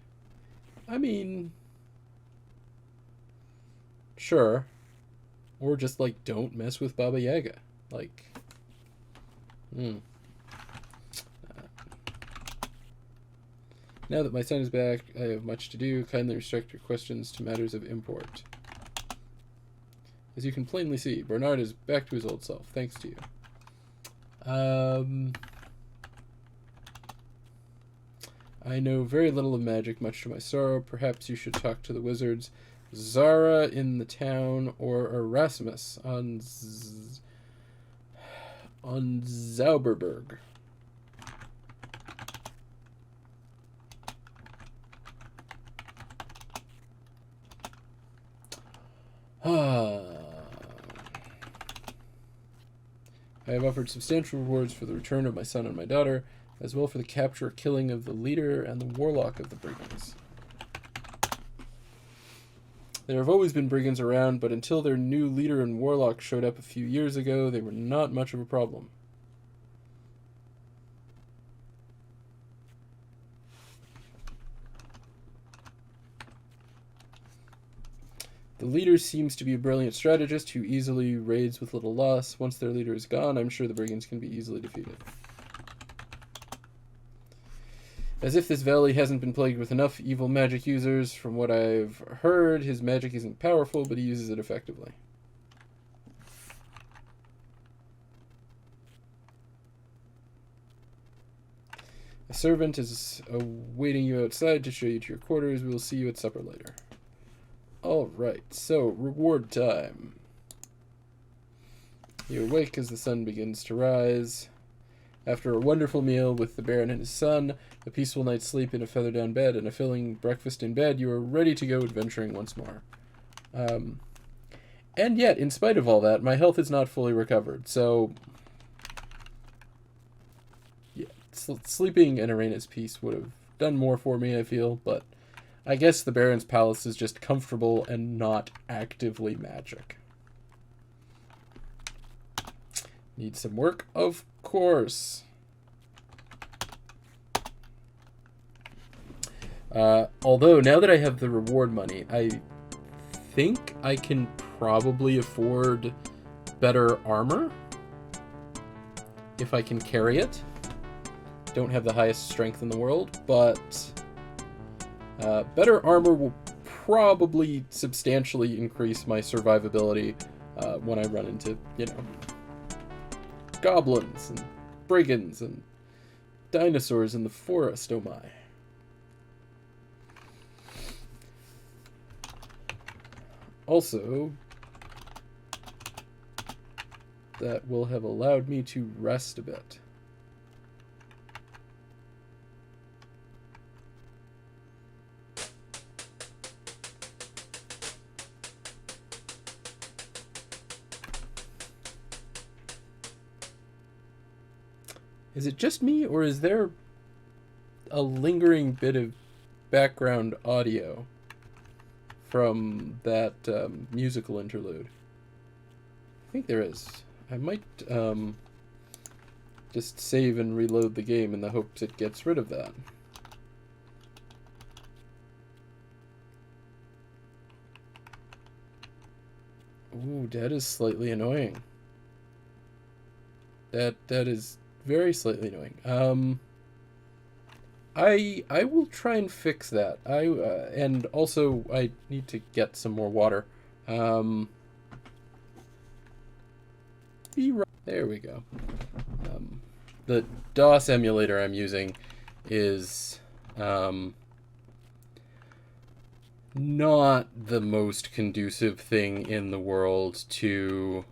I mean, sure. Or just, like, don't mess with Baba Yaga. Like, Now that my son is back, I have much to do. Kindly restrict your questions to matters of import. As you can plainly see, Bernard is back to his old self, thanks to you. I know very little of magic, much to my sorrow. Perhaps you should talk to the wizards. Zara in the town, or Erasmus on Zauberberg. I have offered substantial rewards for the return of my son and my daughter, as well for the capture or killing of the leader and the warlock of the brigands. There have always been brigands around, but until their new leader and warlock showed up a few years ago, they were not much of a problem. The leader seems to be a brilliant strategist who easily raids with little loss. Once their leader is gone, I'm sure the brigands can be easily defeated. As if this valley hasn't been plagued with enough evil magic users. From what I've heard, his magic isn't powerful, but he uses it effectively. A servant is awaiting you outside to show you to your quarters. We will see you at supper later. Alright, so reward time. You awake as the sun begins to rise. After a wonderful meal with the Baron and his son, a peaceful night's sleep in a feather-down bed, and a filling breakfast in bed, you are ready to go adventuring once more. And yet, in spite of all that, my health is not fully recovered, so... yeah, sleeping in Arena's peace would have done more for me, I feel, but... I guess the Baron's palace is just comfortable and not actively magic. Need some work? Of course. Although, now that I have the reward money, I think I can probably afford better armor. If I can carry it. Don't have the highest strength in the world, but... better armor will probably substantially increase my survivability when I run into, you know, goblins and brigands and dinosaurs in the forest, oh my. Also, that will have allowed me to rest a bit. Is it just me, or is there a lingering bit of background audio from that musical interlude? I think there is. I might just save and reload the game in the hopes it gets rid of that. Ooh, that is slightly annoying. That is very slightly annoying. I will try and fix that. And also I need to get some more water. There we go. The DOS emulator I'm using is not the most conducive thing in the world to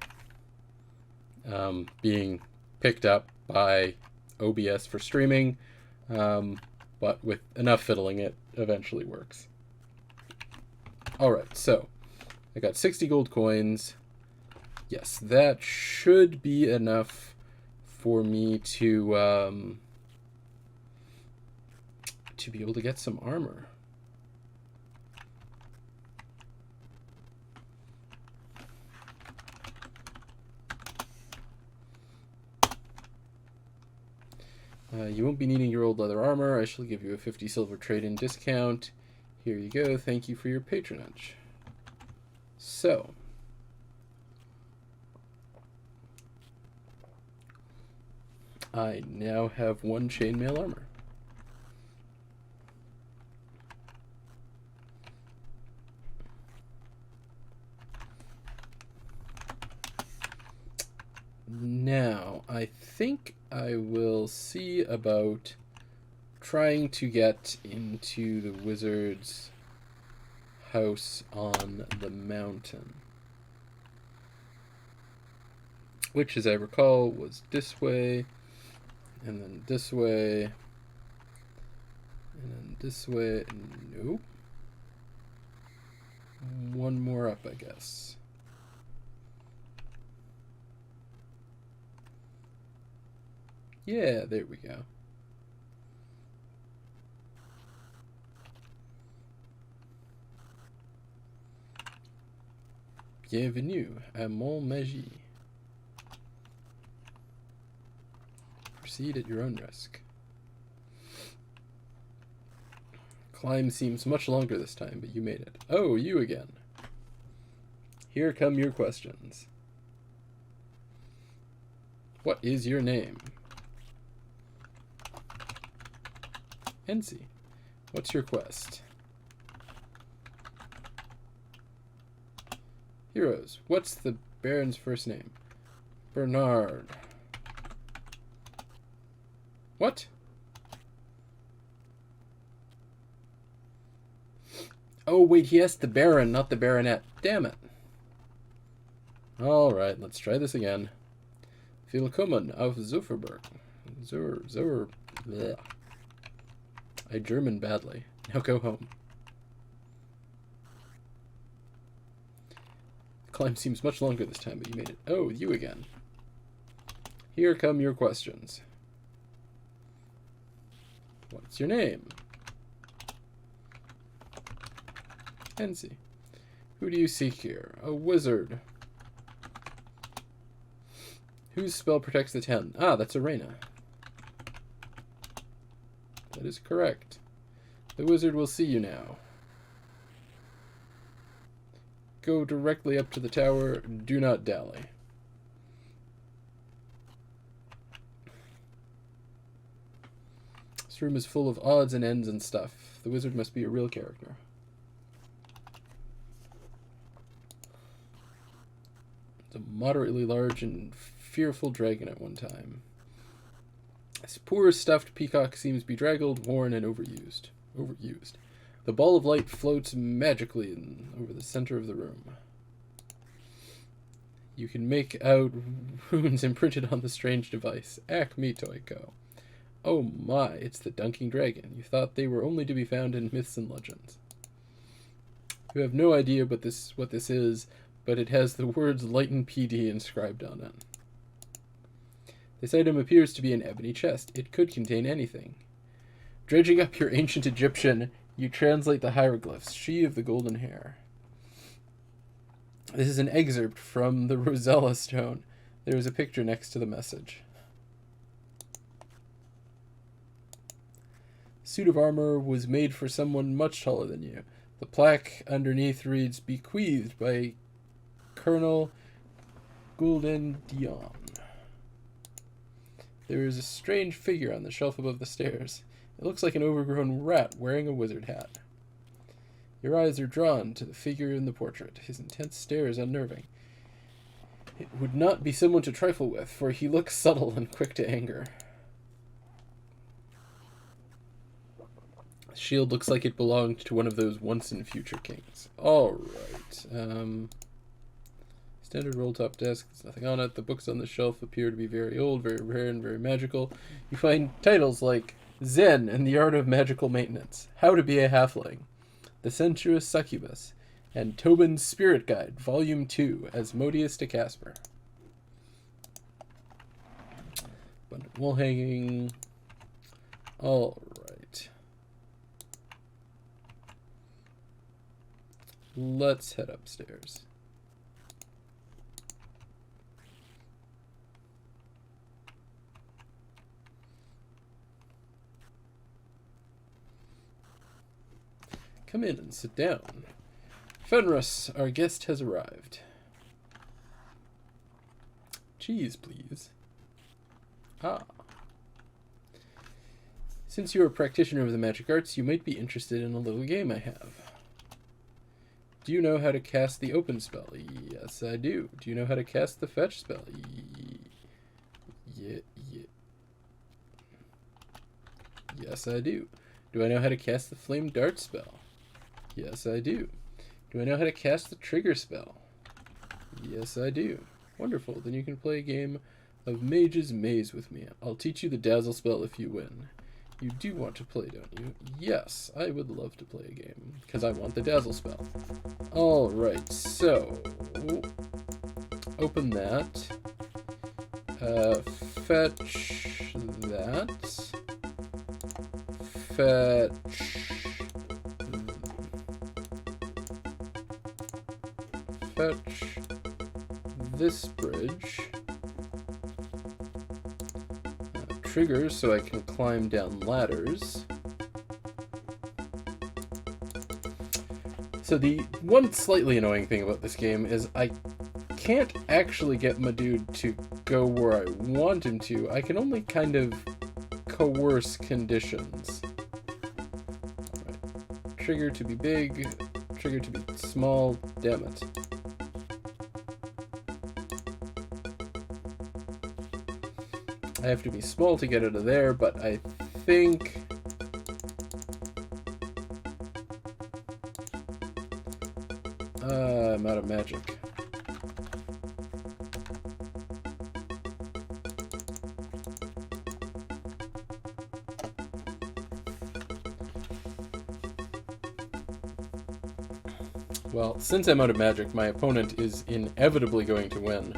being picked up by OBS for streaming, but with enough fiddling it eventually works. Alright, so I got 60 gold coins. Yes, that should be enough for me to be able to get some armor. You won't be needing your old leather armor. I shall give you a 50 silver trade-in discount. Here you go. Thank you for your patronage. So, I now have 1 chainmail armor. Now, I think I will see about trying to get into the wizard's house on the mountain, which, as I recall, was this way, and then this way, and then this way. Nope. One more up, I guess. Yeah, there we go. Bienvenue à Montmagie. Proceed at your own risk. Climb seems much longer this time, but you made it. Oh, you again. Here come your questions. What is your name? Ensi, what's your quest? Heroes, what's the Baron's first name? Bernard. What? Oh, wait, he asked the Baron, not the Baronet. Damn it. Alright, let's try this again. Willkommen auf Zauberberg. Bleh. I German badly. Now go home. The climb seems much longer this time, but you made it. Oh, you again. Here come your questions. What's your name? Ensi. Who do you seek here? A wizard. Whose spell protects the town? Ah, that's Arena. That is correct. The wizard will see you now. Go directly up to the tower. Do not dally. This room is full of odds and ends and stuff. The wizard must be a real character. It's a moderately large and fearful dragon at one time. This poor stuffed peacock seems bedraggled, worn, and overused. The ball of light floats magically over the center of the room. You can make out runes imprinted on the strange device. Acme Toiko. Oh my, it's the Dunking Dragon. You thought they were only to be found in myths and legends. You have no idea what this is, but it has the words Light and PD inscribed on it. This item appears to be an ebony chest. It could contain anything. Dredging up your ancient Egyptian, you translate the hieroglyphs. She of the golden hair. This is an excerpt from the Rosella Stone. There is a picture next to the message. Suit of armor was made for someone much taller than you. The plaque underneath reads, bequeathed by Colonel Gulden Dion. There is a strange figure on the shelf above the stairs. It looks like an overgrown rat wearing a wizard hat. Your eyes are drawn to the figure in the portrait. His intense stare is unnerving. It would not be someone to trifle with, for he looks subtle and quick to anger. The shield looks like it belonged to one of those once-and-future kings. Alright. Standard roll-top desk. There's nothing on it. The books on the shelf appear to be very old, very rare, and very magical. You find titles like Zen and the Art of Magical Maintenance, How to Be a Halfling, The Sensuous Succubus, and Tobin's Spirit Guide, Volume 2, Asmodeus to Casper. Abundant wall hanging. Alright. Let's head upstairs. Come in and sit down. Fenris, our guest has arrived. Cheese, please. Ah. Since you're a practitioner of the magic arts, you might be interested in a little game I have. Do you know how to cast the open spell? Yes, I do. Do you know how to cast the fetch spell? Yeah. Yes, I do. Do I know how to cast the flame dart spell? Yes, I do. Do I know how to cast the trigger spell? Yes, I do. Wonderful. Then you can play a game of Mage's Maze with me. I'll teach you the dazzle spell if you win. You do want to play, don't you? Yes, I would love to play a game, because I want the dazzle spell. Alright, so... open that. Fetch that. Fetch... fetch this bridge. Triggers so I can climb down ladders. So the one slightly annoying thing about this game is I can't actually get my dude to go where I want him to. I can only kind of coerce conditions. Right. Trigger to be big, trigger to be small, damn it. I have to be small to get out of there, but I think... I'm out of magic. Well, since I'm out of magic, my opponent is inevitably going to win.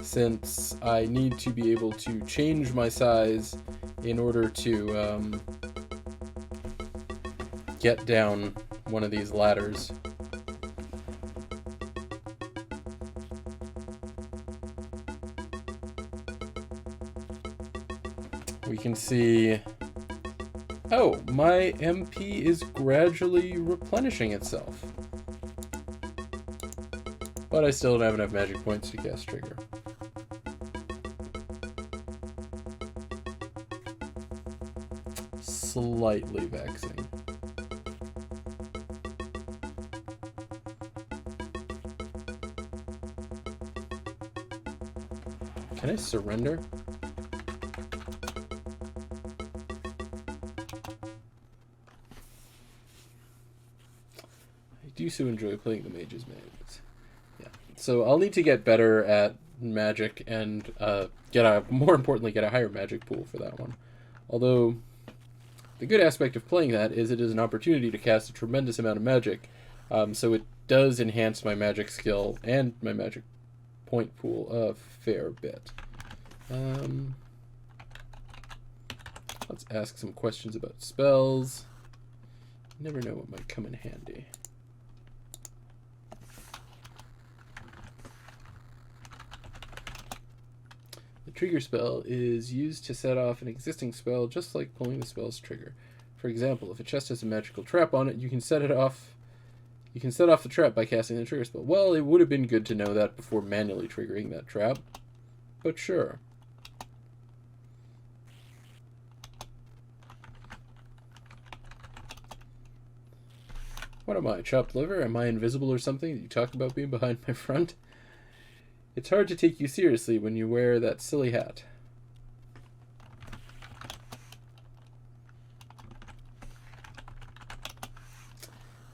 Since I need to be able to change my size in order to get down one of these ladders. We can see, oh, my MP is gradually replenishing itself. But I still don't have enough magic points to cast Trigger. Slightly vexing. Can I surrender? I do so enjoy playing the Mage's Maze. Yeah. So I'll need to get better at magic and more importantly, get a higher magic pool for that one. Although the good aspect of playing that is it is an opportunity to cast a tremendous amount of magic, so it does enhance my magic skill and my magic point pool a fair bit. Let's ask some questions about spells. You never know what might come in handy. The trigger spell is used to set off an existing spell, just like pulling the spell's trigger. For example, if a chest has a magical trap on it, you can set it off. You can set off the trap by casting the trigger spell. Well, it would have been good to know that before manually triggering that trap, but sure. What am I, chopped liver? Am I invisible or something? You talk about being behind my front? It's hard to take you seriously when you wear that silly hat.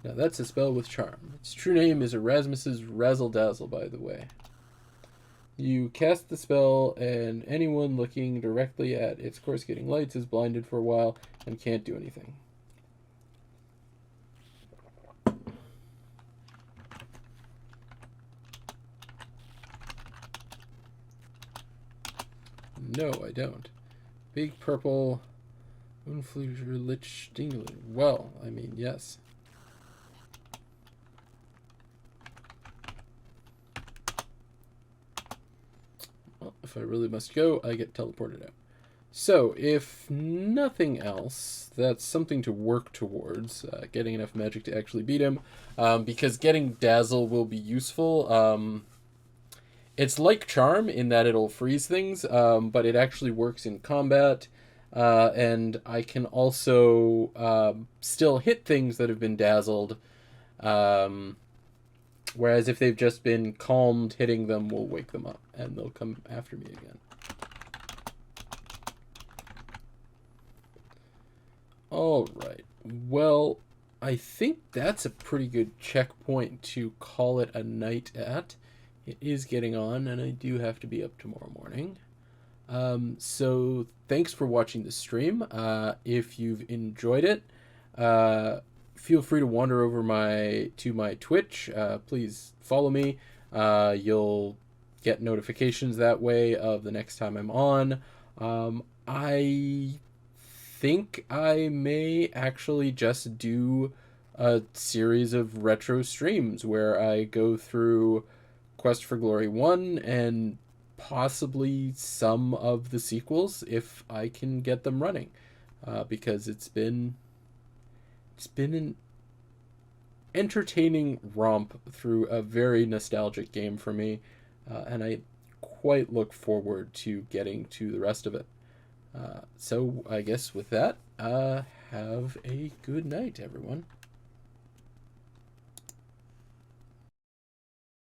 Now that's a spell with charm. Its true name is Erasmus's Razzle Dazzle, by the way. You cast the spell, and anyone looking directly at its coruscating lights is blinded for a while and can't do anything. No, I don't. Big purple Unfluger Lich Dingling. Well, I mean, yes. Well, if I really must go, I get teleported out. So, if nothing else, that's something to work towards, getting enough magic to actually beat him, because getting Dazzle will be useful. It's like Charm in that it'll freeze things, but it actually works in combat, and I can also still hit things that have been dazzled, whereas if they've just been calmed, hitting them will wake them up, and they'll come after me again. Alright, well, I think that's a pretty good checkpoint to call it a night at. It is getting on, and I do have to be up tomorrow morning. So thanks for watching the stream. If you've enjoyed it, feel free to wander over to my Twitch. Please follow me. You'll get notifications that way of the next time I'm on. I think I may actually just do a series of retro streams where I go through Quest for Glory 1 and possibly some of the sequels if I can get them running, because it's been an entertaining romp through a very nostalgic game for me, and I quite look forward to getting to the rest of it. So I guess with that, have a good night, everyone.